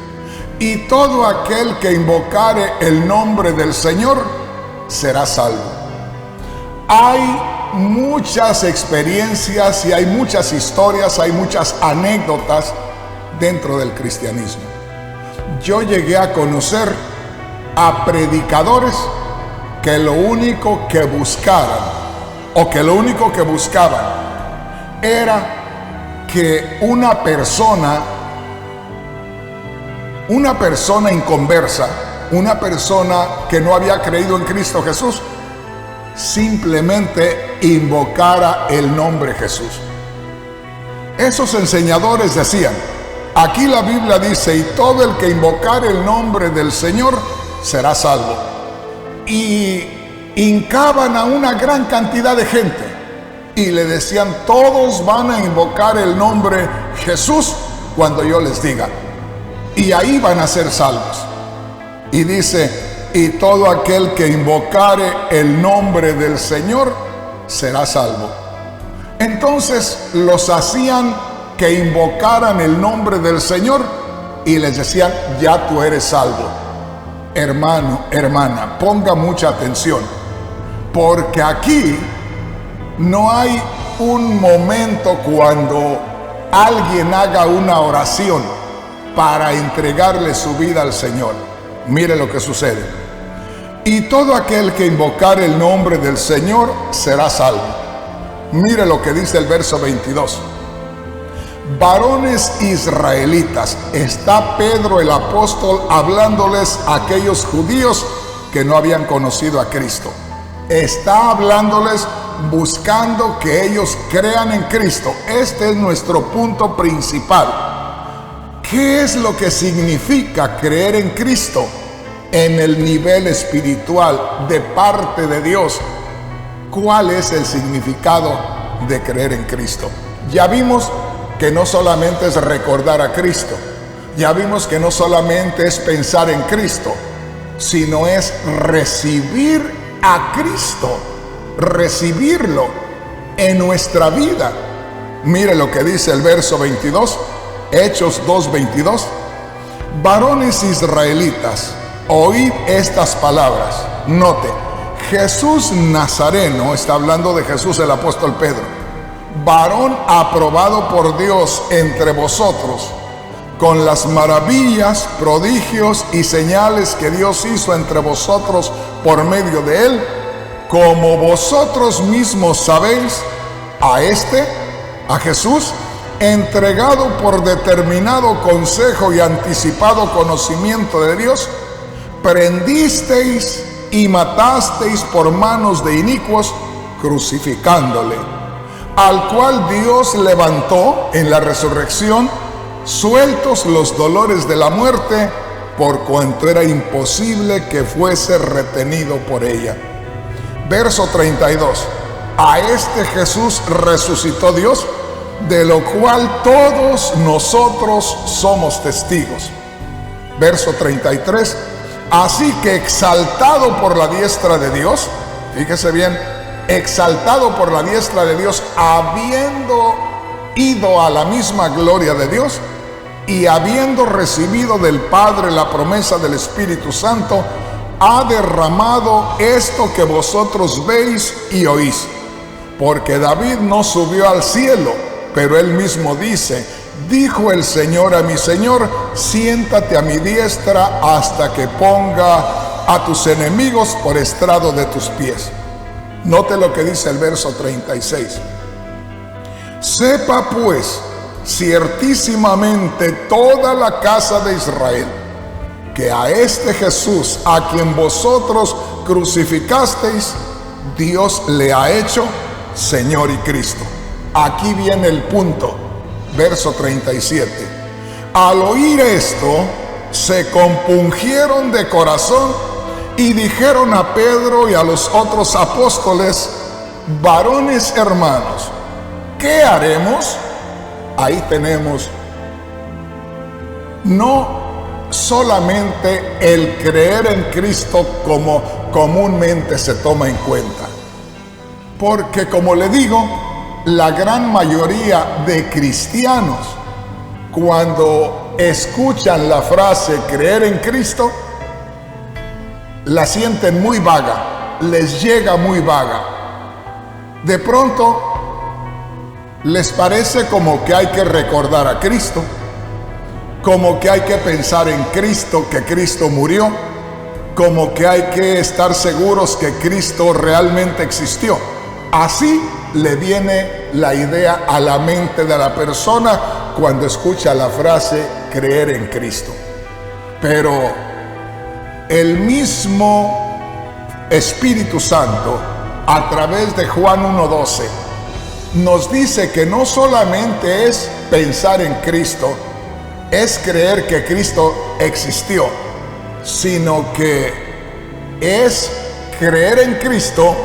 y todo aquel que invocare el nombre del Señor será salvo. Hay muchas experiencias y hay muchas historias, hay muchas anécdotas dentro del cristianismo. Yo llegué a conocer a predicadores que lo único que buscaban era que una persona inconversa, una persona que no había creído en Cristo Jesús, simplemente invocara el nombre Jesús. Esos enseñadores decían, aquí la Biblia dice, y todo el que invocare el nombre del Señor será salvo. Y hincaban a una gran cantidad de gente y le decían, todos van a invocar el nombre Jesús cuando yo les diga, y ahí van a ser salvos. Y dice, y todo aquel que invocare el nombre del Señor será salvo. Entonces los hacían que invocaran el nombre del Señor y les decían, ya tú eres salvo. Hermano, hermana, ponga mucha atención, porque aquí no hay un momento cuando alguien haga una oración para entregarle su vida al Señor. Mire lo que sucede. Y todo aquel que invocare el nombre del Señor será salvo. Mire lo que dice el verso 22. Varones israelitas, está Pedro el apóstol hablándoles a aquellos judíos que no habían conocido a Cristo. Está hablándoles buscando que ellos crean en Cristo. Este es nuestro punto principal. ¿Qué es lo que significa creer en Cristo en el nivel espiritual de parte de Dios? ¿Cuál es el significado de creer en Cristo? Ya vimos que no solamente es recordar a Cristo, ya vimos que no solamente es pensar en Cristo, sino es recibir a Cristo, recibirlo en nuestra vida. Mire lo que dice el verso 22, Hechos 2:22. Varones israelitas, oíd estas palabras. Note, Jesús Nazareno, está hablando de Jesús el apóstol Pedro, varón aprobado por Dios entre vosotros, con las maravillas, prodigios y señales que Dios hizo entre vosotros por medio de él, como vosotros mismos sabéis, a Jesús, entregado por determinado consejo y anticipado conocimiento de Dios, prendisteis y matasteis por manos de inicuos, crucificándole, al cual Dios levantó en la resurrección, sueltos los dolores de la muerte, por cuanto era imposible que fuese retenido por ella. Verso 32. A este Jesús resucitó Dios, de lo cual todos nosotros somos testigos. Verso 33. Así que exaltado por la diestra de Dios, fíjese bien, exaltado por la diestra de Dios, habiendo ido a la misma gloria de Dios y habiendo recibido del Padre la promesa del Espíritu Santo, ha derramado esto que vosotros veis y oís. Porque David no subió al cielo, pero él mismo dice: dijo el Señor a mi Señor, siéntate a mi diestra hasta que ponga a tus enemigos por estrado de tus pies. Note lo que dice el verso 36. Sepa pues ciertísimamente toda la casa de Israel que a este Jesús, a quien vosotros crucificasteis, Dios le ha hecho Señor y Cristo. Aquí viene el punto, verso 37. Al oír esto, se compungieron de corazón y dijeron a Pedro y a los otros apóstoles: varones hermanos, ¿qué haremos? Ahí tenemos no solamente el creer en Cristo como comúnmente se toma en cuenta, porque como le digo, la gran mayoría de cristianos, cuando escuchan la frase creer en Cristo, la sienten muy vaga, les llega muy vaga. De pronto les parece como que hay que recordar a Cristo, como que hay que pensar en Cristo, que Cristo murió, como que hay que estar seguros que Cristo realmente existió. Así le viene la idea a la mente de la persona cuando escucha la frase creer en Cristo. Pero el mismo Espíritu Santo, a través de Juan 1:12, nos dice que no solamente es pensar en Cristo, es creer que Cristo existió, sino que es creer en Cristo,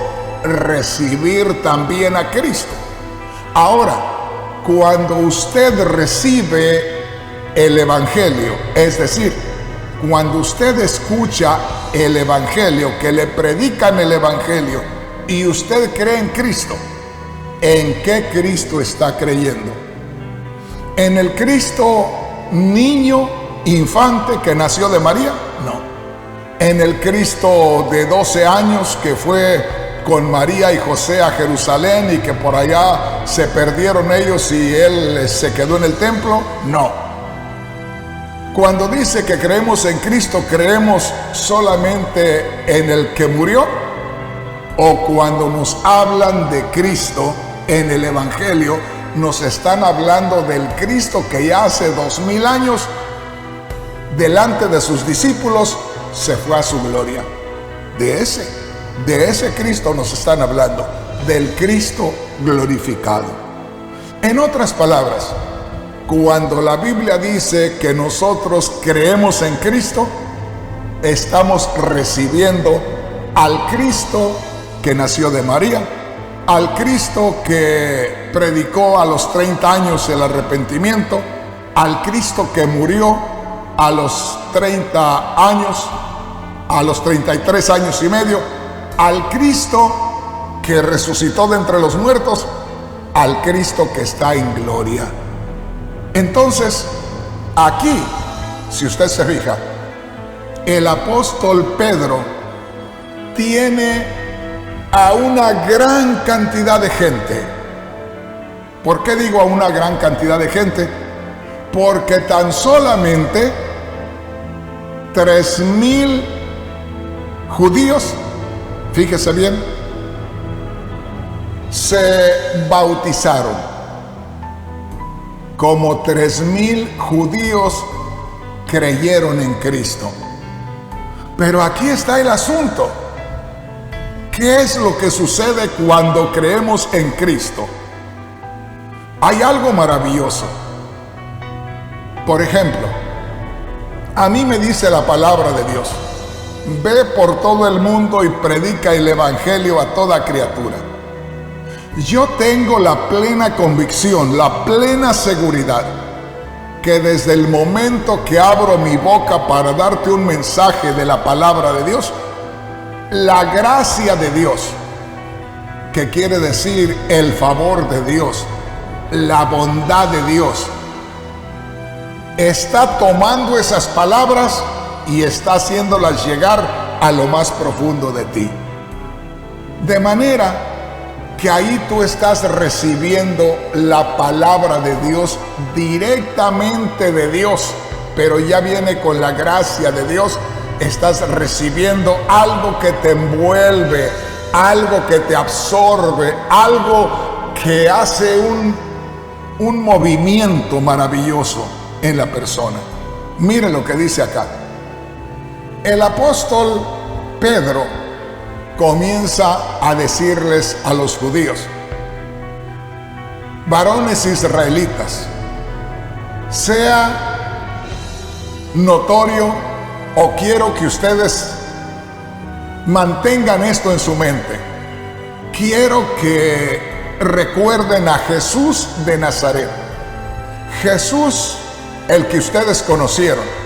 recibir también a Cristo. Ahora, cuando usted recibe el Evangelio, es decir, cuando usted escucha el Evangelio, que le predican el Evangelio, y usted cree en Cristo, ¿en qué Cristo está creyendo? ¿En el Cristo niño, infante que nació de María? No. ¿En el Cristo de 12 años que fue con María y José a Jerusalén y que por allá se perdieron ellos y él se quedó en el templo? No. Cuando dice que creemos en Cristo, ¿creemos solamente en el que murió? O cuando nos hablan de Cristo en el Evangelio, nos están hablando del Cristo que ya hace 2000 años, delante de sus discípulos, se fue a su gloria. De ese Cristo nos están hablando, del Cristo glorificado. En otras palabras, cuando la Biblia dice que nosotros creemos en Cristo, estamos recibiendo al Cristo que nació de María, al Cristo que predicó a los 30 años el arrepentimiento, al Cristo que murió a los 30 años, a los 33 años y medio, al Cristo que resucitó de entre los muertos, al Cristo que está en gloria. Entonces, aquí, si usted se fija, el apóstol Pedro tiene a una gran cantidad de gente. ¿Por qué digo a una gran cantidad de gente? Porque tan solamente 3000 judíos, fíjese bien, se bautizaron. Como 3000 judíos creyeron en Cristo. Pero aquí está el asunto. ¿Qué es lo que sucede cuando creemos en Cristo? Hay algo maravilloso. Por ejemplo, a mí me dice la palabra de Dios: ve por todo el mundo y predica el Evangelio a toda criatura. Yo tengo la plena convicción, la plena seguridad, que desde el momento que abro mi boca para darte un mensaje de la palabra de Dios, la gracia de Dios, que quiere decir el favor de Dios, la bondad de Dios. Está tomando esas palabras y está haciéndolas llegar a lo más profundo de ti. De manera que ahí tú estás recibiendo la palabra de Dios directamente de Dios, pero ya viene con la gracia de Dios. Estás recibiendo algo que te envuelve, algo que te absorbe, algo que hace un movimiento maravilloso en la persona. Mire lo que dice acá. El apóstol Pedro comienza a decirles a los judíos: varones israelitas, sea notorio, o quiero que ustedes mantengan esto en su mente. Quiero que recuerden a Jesús de Nazaret. Jesús, el que ustedes conocieron.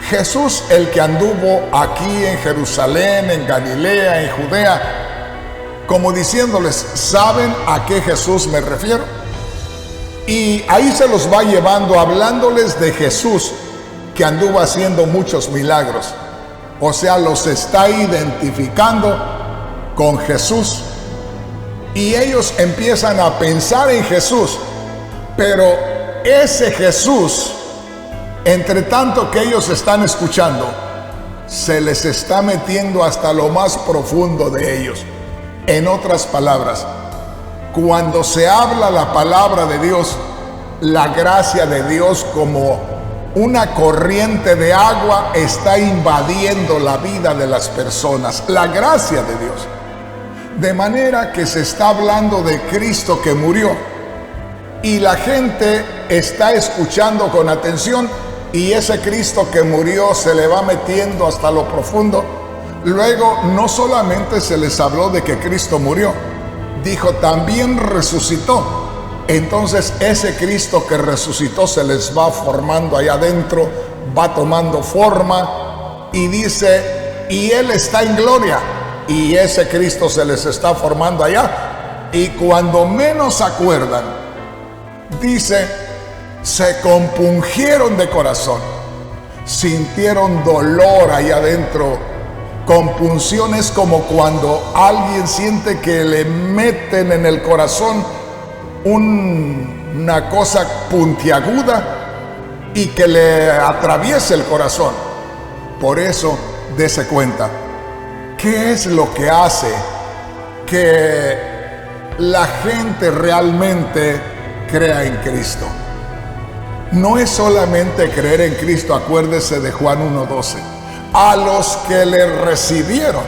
Jesús, el que anduvo aquí en Jerusalén, en Galilea, en Judea, como diciéndoles: ¿saben a qué Jesús me refiero? Y ahí se los va llevando, hablándoles de Jesús, que anduvo haciendo muchos milagros. O sea, los está identificando con Jesús. Y ellos empiezan a pensar en Jesús, pero ese Jesús, entre tanto que ellos están escuchando, se les está metiendo hasta lo más profundo de ellos. En otras palabras, cuando se habla la palabra de Dios, la gracia de Dios como una corriente de agua está invadiendo la vida de las personas. La gracia de Dios. De manera que se está hablando de Cristo que murió. Y la gente está escuchando con atención. Y ese Cristo que murió se le va metiendo hasta lo profundo. Luego, no solamente se les habló de que Cristo murió. Dijo, también resucitó. Entonces ese Cristo que resucitó se les va formando allá adentro, va tomando forma, y dice, y Él está en gloria, y ese Cristo se les está formando allá, y cuando menos acuerdan, dice, se compungieron de corazón, sintieron dolor allá adentro. Compunción es como cuando alguien siente que le meten en el corazón una cosa puntiaguda y que le atraviesa el corazón. Por eso, dése cuenta, ¿qué es lo que hace que la gente realmente crea en Cristo? No es solamente creer en Cristo. Acuérdese de Juan 1:12. A los que le recibieron,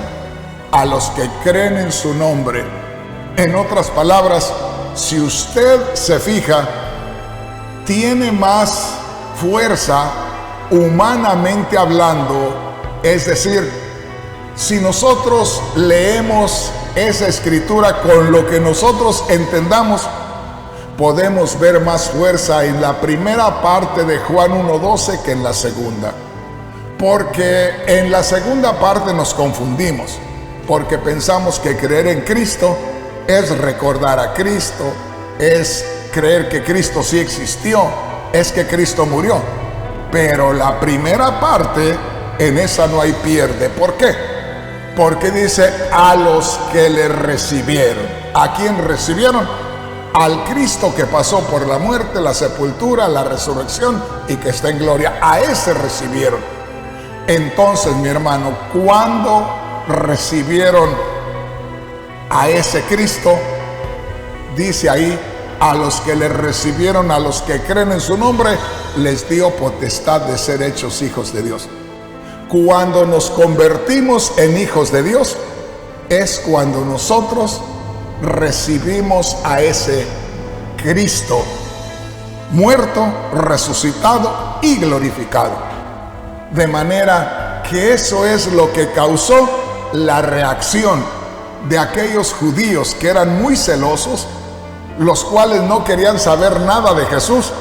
a los que creen en su nombre. En otras palabras, si usted se fija, tiene más fuerza humanamente hablando. Es decir, si nosotros leemos esa escritura con lo que nosotros entendamos, podemos ver más fuerza en la primera parte de Juan 1:12 que en la segunda. Porque en la segunda parte nos confundimos, porque pensamos que creer en Cristo es recordar a Cristo, es creer que Cristo sí existió, es que Cristo murió. Pero la primera parte, en esa no hay pierde. ¿Por qué? Porque dice a los que le recibieron. ¿A quién recibieron? Al Cristo que pasó por la muerte, la sepultura, la resurrección y que está en gloria. A ese recibieron. Entonces, mi hermano, cuando recibieron a ese Cristo, dice ahí, a los que le recibieron, a los que creen en su nombre, les dio potestad de ser hechos hijos de Dios. Cuando nos convertimos en hijos de Dios, es cuando nosotros recibimos a ese Cristo muerto, resucitado y glorificado. De manera que eso es lo que causó la reacción de aquellos judíos que eran muy celosos, los cuales no querían saber nada de Jesús.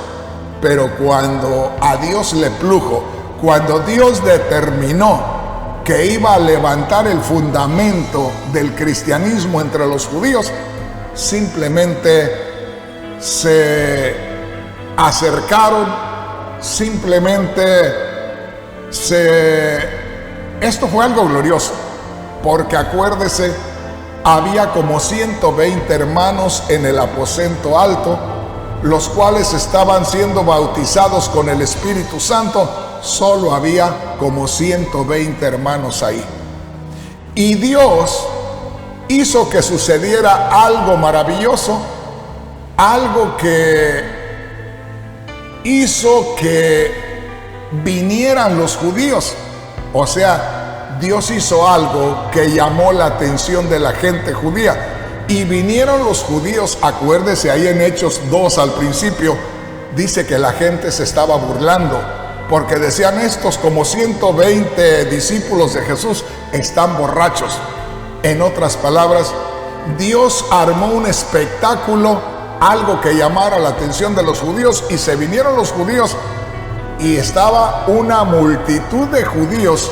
Pero cuando a Dios le plujo, cuando Dios determinó que iba a levantar el fundamento del cristianismo entre los judíos, simplemente se acercaron, simplemente esto fue algo glorioso, porque acuérdese, había como 120 hermanos en el aposento alto, los cuales estaban siendo bautizados con el Espíritu Santo. Solo había como 120 hermanos ahí. Y Dios hizo que sucediera algo maravilloso, algo que hizo que vinieran los judíos. O sea, Dios hizo algo que llamó la atención de la gente judía. Y vinieron los judíos, acuérdese ahí en Hechos 2 al principio, dice que la gente se estaba burlando, porque decían, estos como 120 discípulos de Jesús están borrachos. En otras palabras, Dios armó un espectáculo, algo que llamara la atención de los judíos, y se vinieron los judíos y estaba una multitud de judíos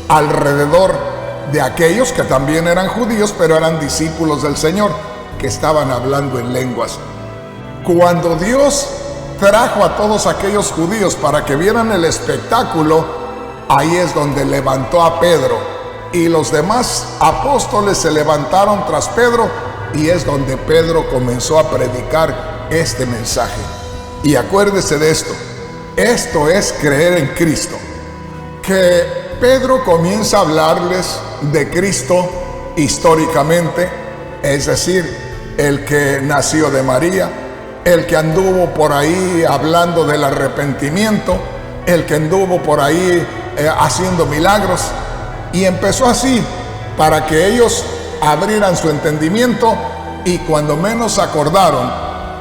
alrededor de aquellos que también eran judíos, pero eran discípulos del Señor, que estaban hablando en lenguas. Cuando Dios trajo a todos aquellos judíos para que vieran el espectáculo, ahí es donde levantó a Pedro, y los demás apóstoles se levantaron tras Pedro, y es donde Pedro comenzó a predicar este mensaje. Y acuérdese de esto es creer en Cristo, que Pedro comienza a hablarles de Cristo históricamente, es decir, el que nació de María, el que anduvo por ahí hablando del arrepentimiento, el que anduvo por ahí haciendo milagros, y empezó así para que ellos abrieran su entendimiento, y cuando menos acordaron,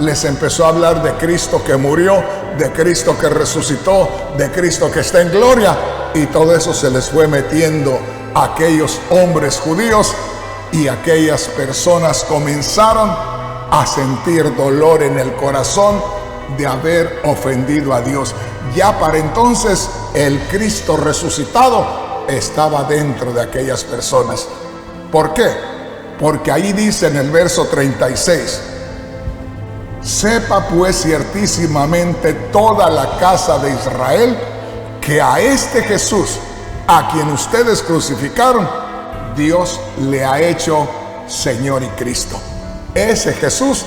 les empezó a hablar de Cristo que murió, de Cristo que resucitó, de Cristo que está en gloria, y todo eso se les fue metiendo a aquellos hombres judíos, y aquellas personas comenzaron a sentir dolor en el corazón de haber ofendido a Dios. Ya para entonces el Cristo resucitado estaba dentro de aquellas personas. ¿Por qué? Porque ahí dice en el verso 36, sepa pues ciertísimamente toda la casa de Israel que a este Jesús, a quien ustedes crucificaron, Dios le ha hecho Señor y Cristo. Ese Jesús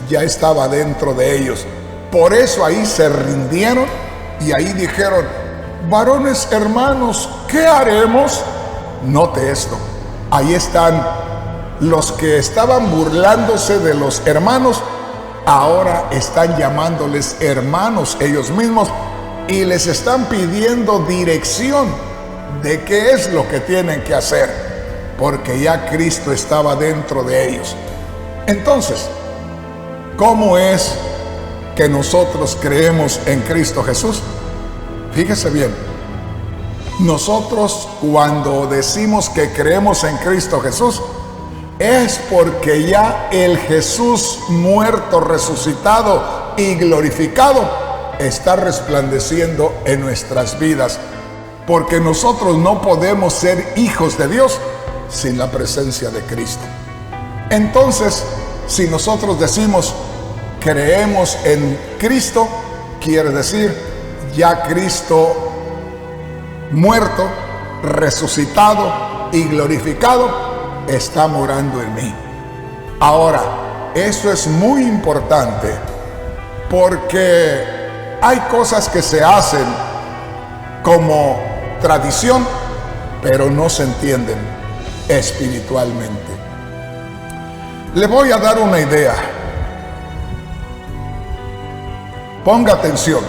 ya estaba dentro de ellos. Por eso ahí se rindieron y ahí dijeron, varones hermanos, ¿qué haremos? Note esto, ahí están los que estaban burlándose de los hermanos, ahora están llamándoles hermanos ellos mismos y les están pidiendo dirección de qué es lo que tienen que hacer, porque ya Cristo estaba dentro de ellos. Entonces, ¿cómo es que nosotros creemos en Cristo Jesús? Fíjese bien, nosotros cuando decimos que creemos en Cristo Jesús, es porque ya el Jesús muerto, resucitado y glorificado está resplandeciendo en nuestras vidas, porque nosotros no podemos ser hijos de Dios sin la presencia de Cristo. Entonces, si nosotros decimos creemos en Cristo, quiere decir ya Cristo muerto, resucitado y glorificado está morando en mí. Ahora, eso es muy importante porque hay cosas que se hacen como tradición, pero no se entienden espiritualmente. Le voy a dar una idea. Ponga atención.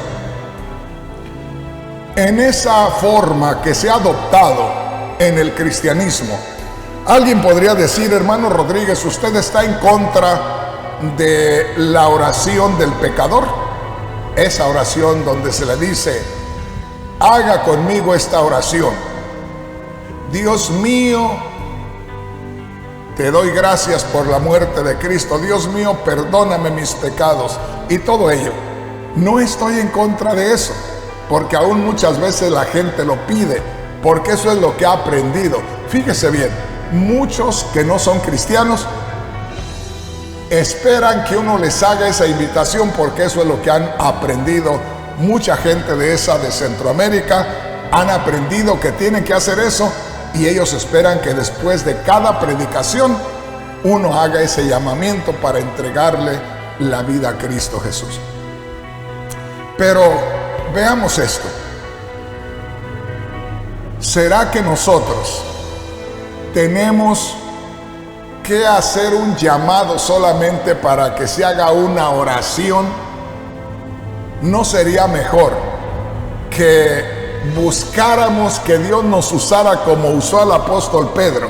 En esa forma que se ha adoptado en el cristianismo, alguien podría decir, hermano Rodríguez, ¿usted está en contra de la oración del pecador? Esa oración donde se le dice, haga conmigo esta oración. Dios mío, te doy gracias por la muerte de Cristo. Dios mío, perdóname mis pecados. Y todo ello. No estoy en contra de eso, porque aún muchas veces la gente lo pide, porque eso es lo que ha aprendido. Fíjese bien, muchos que no son cristianos esperan que uno les haga esa invitación porque eso es lo que han aprendido mucha gente de Centroamérica. Han aprendido que tienen que hacer eso y ellos esperan que después de cada predicación uno haga ese llamamiento para entregarle la vida a Cristo Jesús. Pero veamos esto. ¿Será que nosotros tenemos que hacer un llamado solamente para que se haga una oración? ¿No sería mejor que buscáramos que Dios nos usara como usó al apóstol Pedro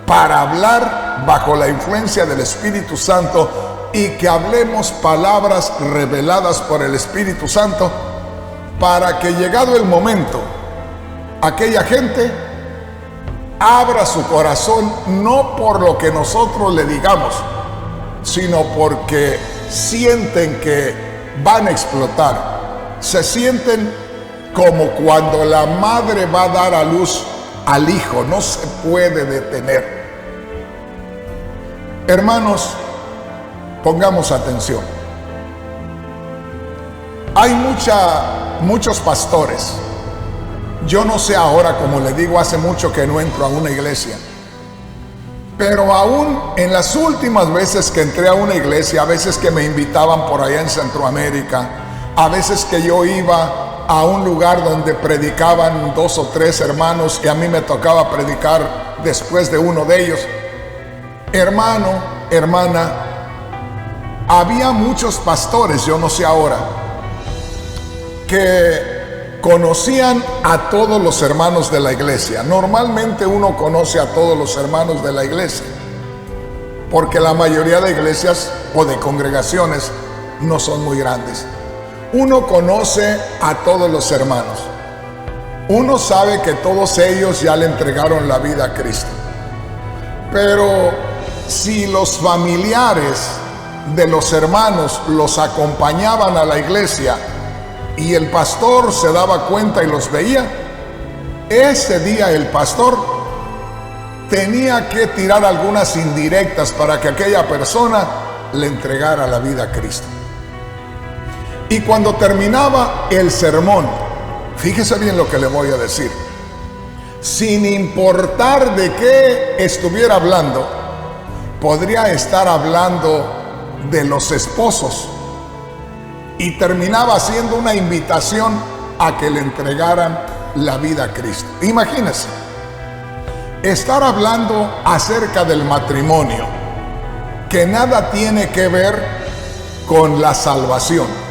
para hablar bajo la influencia del Espíritu Santo y que hablemos palabras reveladas por el Espíritu Santo para que llegado el momento aquella gente abra su corazón no por lo que nosotros le digamos, sino porque sienten que van a explotar? Se sienten como cuando la madre va a dar a luz al hijo, no se puede detener. Hermanos, pongamos atención. Hay muchos pastores. Yo no sé ahora, como le digo, hace mucho que no entro a una iglesia. Pero aún en las últimas veces que entré a una iglesia, a veces que me invitaban por allá en Centroamérica, a veces que yo iba a un lugar donde predicaban 2 o 3 hermanos y a mí me tocaba predicar después de uno de ellos. Hermano, hermana, había muchos pastores, yo no sé ahora, que conocían a todos los hermanos de la iglesia. Normalmente uno conoce a todos los hermanos de la iglesia, porque la mayoría de iglesias o de congregaciones no son muy grandes. Uno conoce a todos los hermanos. Uno sabe que todos ellos ya le entregaron la vida a Cristo. Pero si los familiares de los hermanos los acompañaban a la iglesia y el pastor se daba cuenta y los veía, ese día el pastor tenía que tirar algunas indirectas para que aquella persona le entregara la vida a Cristo. Y cuando terminaba el sermón, fíjese bien lo que le voy a decir, sin importar de qué estuviera hablando, podría estar hablando de los esposos y terminaba haciendo una invitación a que le entregaran la vida a Cristo. Imagínense, estar hablando acerca del matrimonio, que nada tiene que ver con la salvación.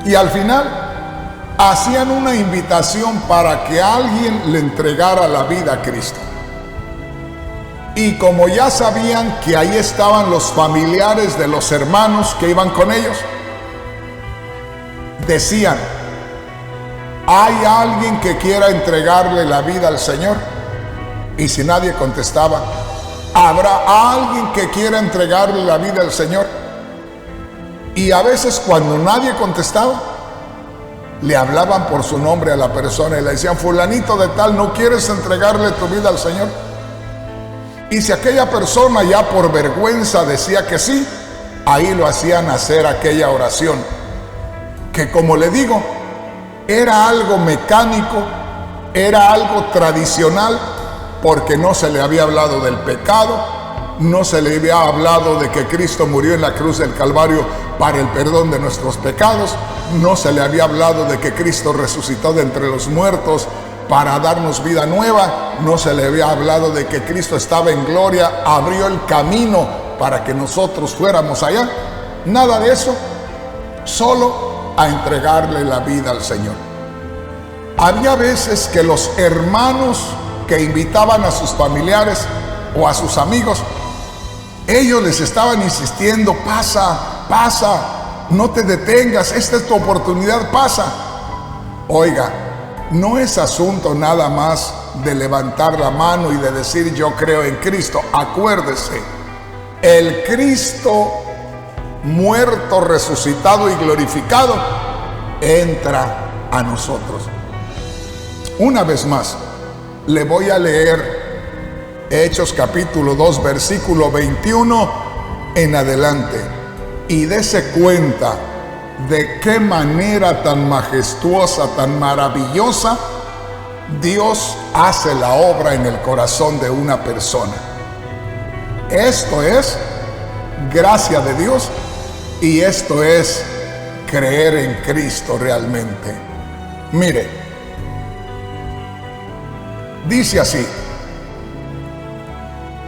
Y al final hacían una invitación para que alguien le entregara la vida a Cristo. Y como ya sabían que ahí estaban los familiares de los hermanos que iban con ellos, decían: ¿hay alguien que quiera entregarle la vida al Señor? Y si nadie contestaba, ¿habrá alguien que quiera entregarle la vida al Señor? Y a veces cuando nadie contestaba, le hablaban por su nombre a la persona y le decían: fulanito de tal, ¿no quieres entregarle tu vida al Señor? Y si aquella persona ya por vergüenza decía que sí, ahí lo hacían hacer aquella oración, que como le digo, era algo mecánico, era algo tradicional, porque no se le había hablado del pecado, no se le había hablado de que Cristo murió en la cruz del Calvario para el perdón de nuestros pecados, no se le había hablado de que Cristo resucitó de entre los muertos para darnos vida nueva, no se le había hablado de que Cristo estaba en gloria, abrió el camino para que nosotros fuéramos allá. Nada de eso, solo a entregarle la vida al Señor. Había veces que los hermanos que invitaban a sus familiares o a sus amigos, ellos les estaban insistiendo: pasa, pasa, no te detengas, esta es tu oportunidad, pasa. Oiga, no es asunto nada más de levantar la mano y de decir yo creo en Cristo. Acuérdese, el Cristo muerto, resucitado y glorificado entra a nosotros. Una vez más, le voy a leer Hechos capítulo 2, versículo 21 en adelante y dése cuenta de qué manera tan majestuosa, tan maravillosa, Dios hace la obra en el corazón de una persona. Esto es gracia de Dios y esto es creer en Cristo realmente. Mire, dice así,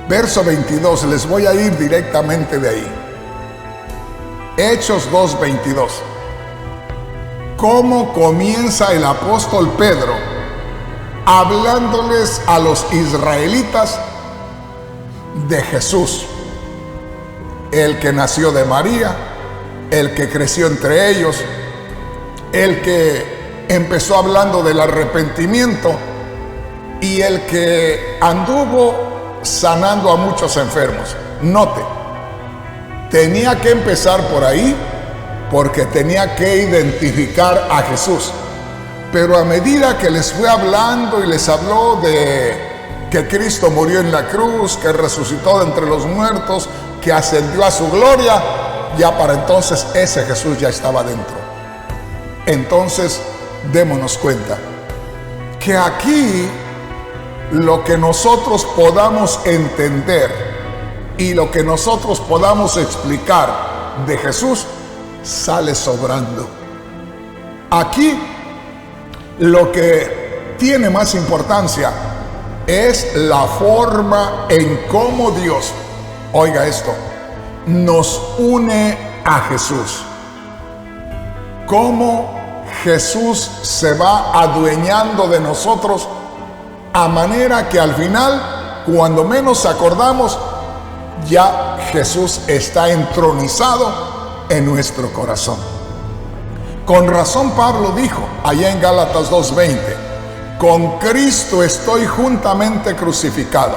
verso 22, les voy a ir directamente de ahí. Hechos 2:22. ¿Cómo comienza el apóstol Pedro hablándoles a los israelitas de Jesús, el que nació de María, el que creció entre ellos, el que empezó hablando del arrepentimiento y el que anduvo sanando a muchos enfermos? Note, tenía que empezar por ahí porque tenía que identificar a Jesús. Pero a medida que les fue hablando y les habló de que Cristo murió en la cruz, que resucitó de entre los muertos, que ascendió a su gloria, ya para entonces ese Jesús ya estaba dentro. Entonces, démonos cuenta que aquí lo que nosotros podamos entender y lo que nosotros podamos explicar de Jesús sale sobrando. Aquí lo que tiene más importancia es la forma en cómo Dios, oiga esto, nos une a Jesús. Cómo Jesús se va adueñando de nosotros a manera que al final, cuando menos acordamos, ya Jesús está entronizado en nuestro corazón. Con razón Pablo dijo allá en Gálatas 2:20, con Cristo estoy juntamente crucificado.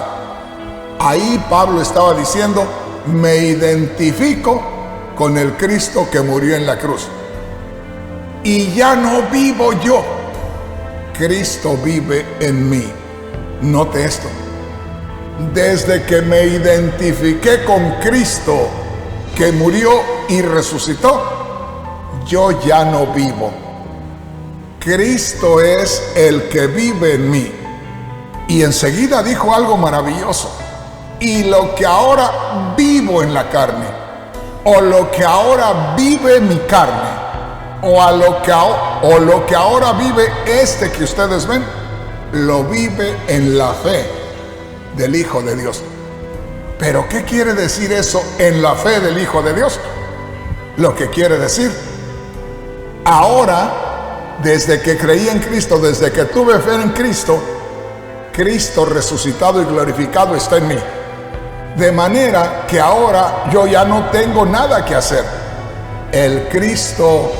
Ahí Pablo estaba diciendo, me identifico con el Cristo que murió en la cruz. Y ya no vivo yo, Cristo vive en mí. Note esto, desde que me identifiqué con Cristo que murió y resucitó, yo ya no vivo. Cristo es el que vive en mí. Y enseguida dijo algo maravilloso. Y lo que ahora vivo en la carne, o lo que ahora vive mi carne, o lo que ahora vive este que ustedes ven, lo vive en la fe del Hijo de Dios. ¿Pero qué quiere decir eso, en la fe del Hijo de Dios? Lo que quiere decir, ahora, desde que creí en Cristo, desde que tuve fe en Cristo, Cristo resucitado y glorificado está en mí. De manera que ahora yo ya no tengo nada que hacer. El Cristo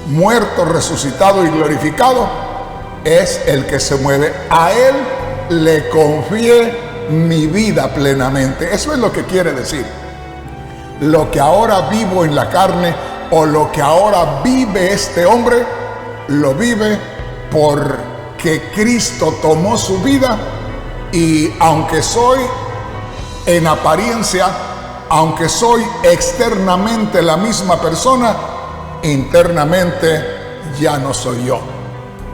muerto, resucitado y glorificado es el que se mueve. A Él le confié mi vida plenamente. Eso es lo que quiere decir. Lo que ahora vivo en la carne, o lo que ahora vive este hombre, lo vive porque Cristo tomó su vida. Y aunque soy en apariencia, aunque soy externamente la misma persona, internamente ya no soy yo.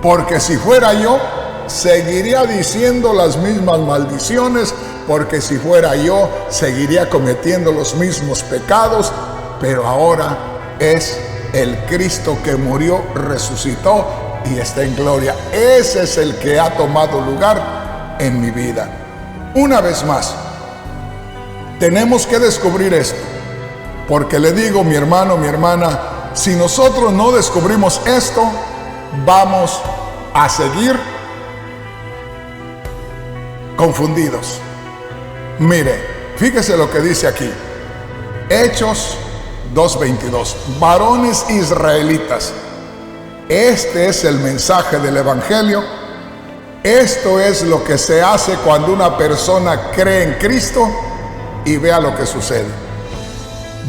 Porque si fuera yo, seguiría diciendo las mismas maldiciones, porque si fuera yo, seguiría cometiendo los mismos pecados, pero ahora es el Cristo que murió, resucitó y está en gloria. Ese es el que ha tomado lugar en mi vida. Una vez más, tenemos que descubrir esto, porque le digo, mi hermano, mi hermana, si nosotros no descubrimos esto, vamos a seguir confundidos. Mire, fíjese lo que dice aquí, Hechos 2:22, varones israelitas, este es el mensaje del Evangelio. Esto es lo que se hace cuando una persona cree en Cristo, y vea lo que sucede.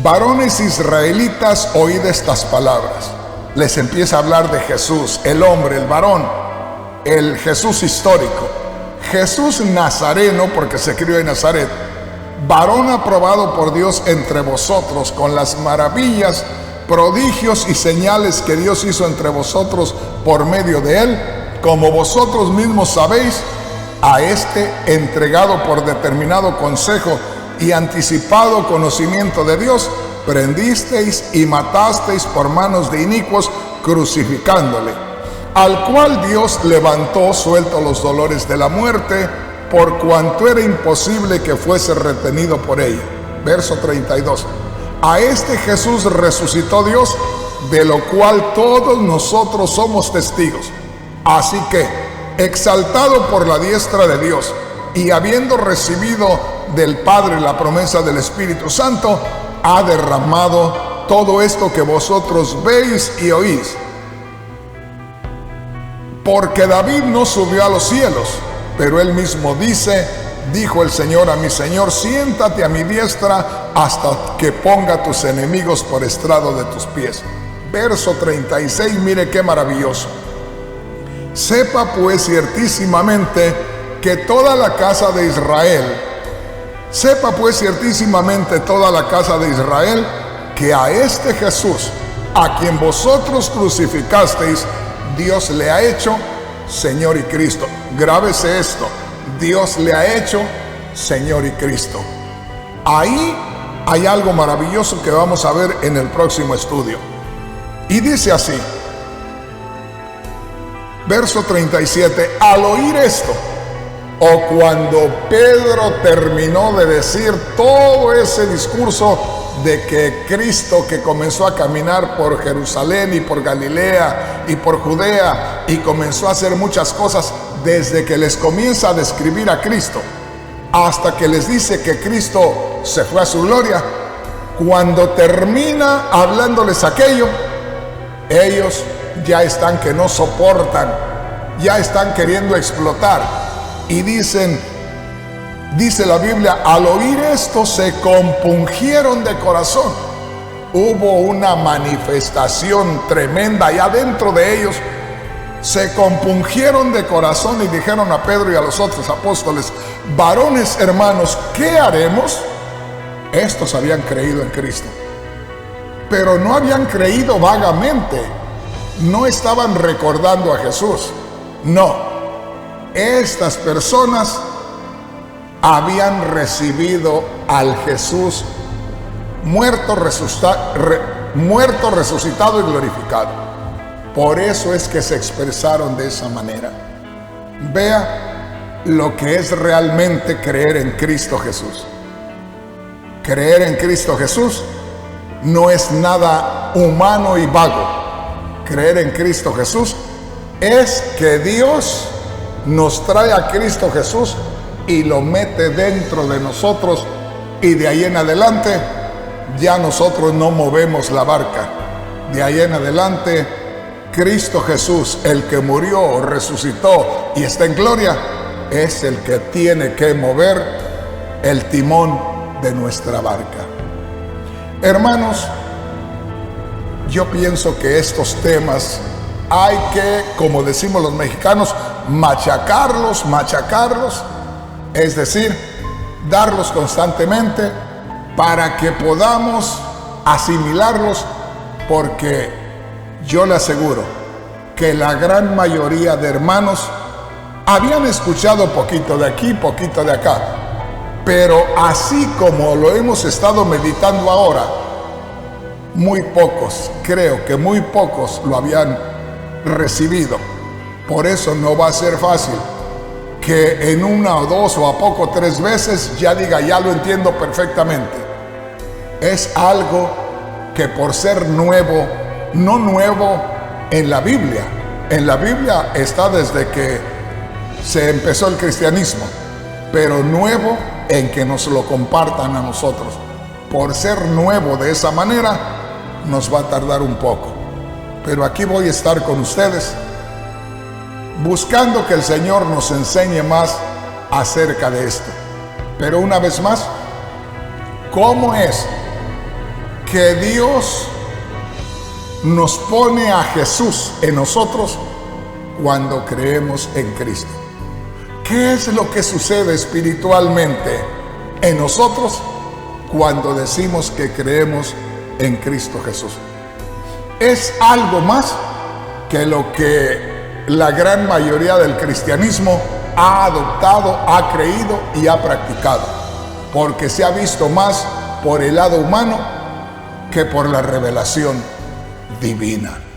Varones israelitas, oíd estas palabras. Les empieza a hablar de Jesús, el hombre, el varón, el Jesús histórico, Jesús nazareno, porque se crió en Nazaret, varón aprobado por Dios entre vosotros, con las maravillas, prodigios y señales que Dios hizo entre vosotros por medio de él, como vosotros mismos sabéis, a este entregado por determinado consejo y anticipado conocimiento de Dios, prendisteis y matasteis por manos de inicuos, crucificándole, al cual Dios levantó suelto los dolores de la muerte, por cuanto era imposible que fuese retenido por ella. Verso 32. A este Jesús resucitó Dios, de lo cual todos nosotros somos testigos. Así que, exaltado por la diestra de Dios, y habiendo recibido del Padre la promesa del Espíritu Santo, ha derramado todo esto que vosotros veis y oís. Porque David no subió a los cielos, pero él mismo dice, dijo el Señor a mi Señor, siéntate a mi diestra hasta que ponga tus enemigos por estrado de tus pies. Verso 36, mire qué maravilloso. Sepa pues ciertísimamente que toda la casa de Israel, sepa pues ciertísimamente toda la casa de Israel, que a este Jesús, a quien vosotros crucificasteis, Dios le ha hecho Señor y Cristo. Grábese esto, Dios le ha hecho Señor y Cristo. Ahí hay algo maravilloso que vamos a ver en el próximo estudio. Y dice así, verso 37, al oír esto, o cuando Pedro terminó de decir todo ese discurso de que Cristo, que comenzó a caminar por Jerusalén y por Galilea y por Judea y comenzó a hacer muchas cosas, desde que les comienza a describir a Cristo hasta que les dice que Cristo se fue a su gloria, cuando termina hablándoles aquello, ellos ya están que no soportan, ya están queriendo explotar y dicen, dice la Biblia, al oír esto se compungieron de corazón. Hubo una manifestación tremenda allá dentro de ellos. Se compungieron de corazón y dijeron a Pedro y a los otros apóstoles, varones hermanos, ¿qué haremos? Estos habían creído en Cristo, pero no habían creído vagamente, no estaban recordando a Jesús. No, estas personas habían recibido al Jesús muerto, resucitado y glorificado. Por eso es que se expresaron de esa manera. Vea lo que es realmente creer en Cristo Jesús. Creer en Cristo Jesús no es nada humano y vago. Creer en Cristo Jesús es que Dios nos trae a Cristo Jesús y lo mete dentro de nosotros, y de ahí en adelante ya nosotros no movemos la barca. De ahí en adelante Cristo Jesús, el que murió, resucitó y está en gloria, es el que tiene que mover el timón de nuestra barca. Hermanos, yo pienso que estos temas hay que, como decimos los mexicanos, machacarlos, es decir, darlos constantemente para que podamos asimilarlos, porque yo le aseguro que la gran mayoría de hermanos habían escuchado poquito de aquí, poquito de acá, pero así como lo hemos estado meditando ahora, muy pocos, creo que muy pocos lo habían recibido. Por eso no va a ser fácil que en una o dos o a poco 3 veces ya diga, ya lo entiendo perfectamente. Es algo que por ser nuevo, no nuevo en la Biblia está desde que se empezó el cristianismo, pero nuevo en que nos lo compartan a nosotros. Por ser nuevo de esa manera, nos va a tardar un poco, pero aquí voy a estar con ustedes buscando que el Señor nos enseñe más acerca de esto. Pero una vez más, ¿cómo es que Dios nos pone a Jesús en nosotros cuando creemos en Cristo? ¿Qué es lo que sucede espiritualmente en nosotros cuando decimos que creemos en Cristo Jesús. Es algo más que lo que la gran mayoría del cristianismo ha adoptado, ha creído y ha practicado, porque se ha visto más por el lado humano que por la revelación divina.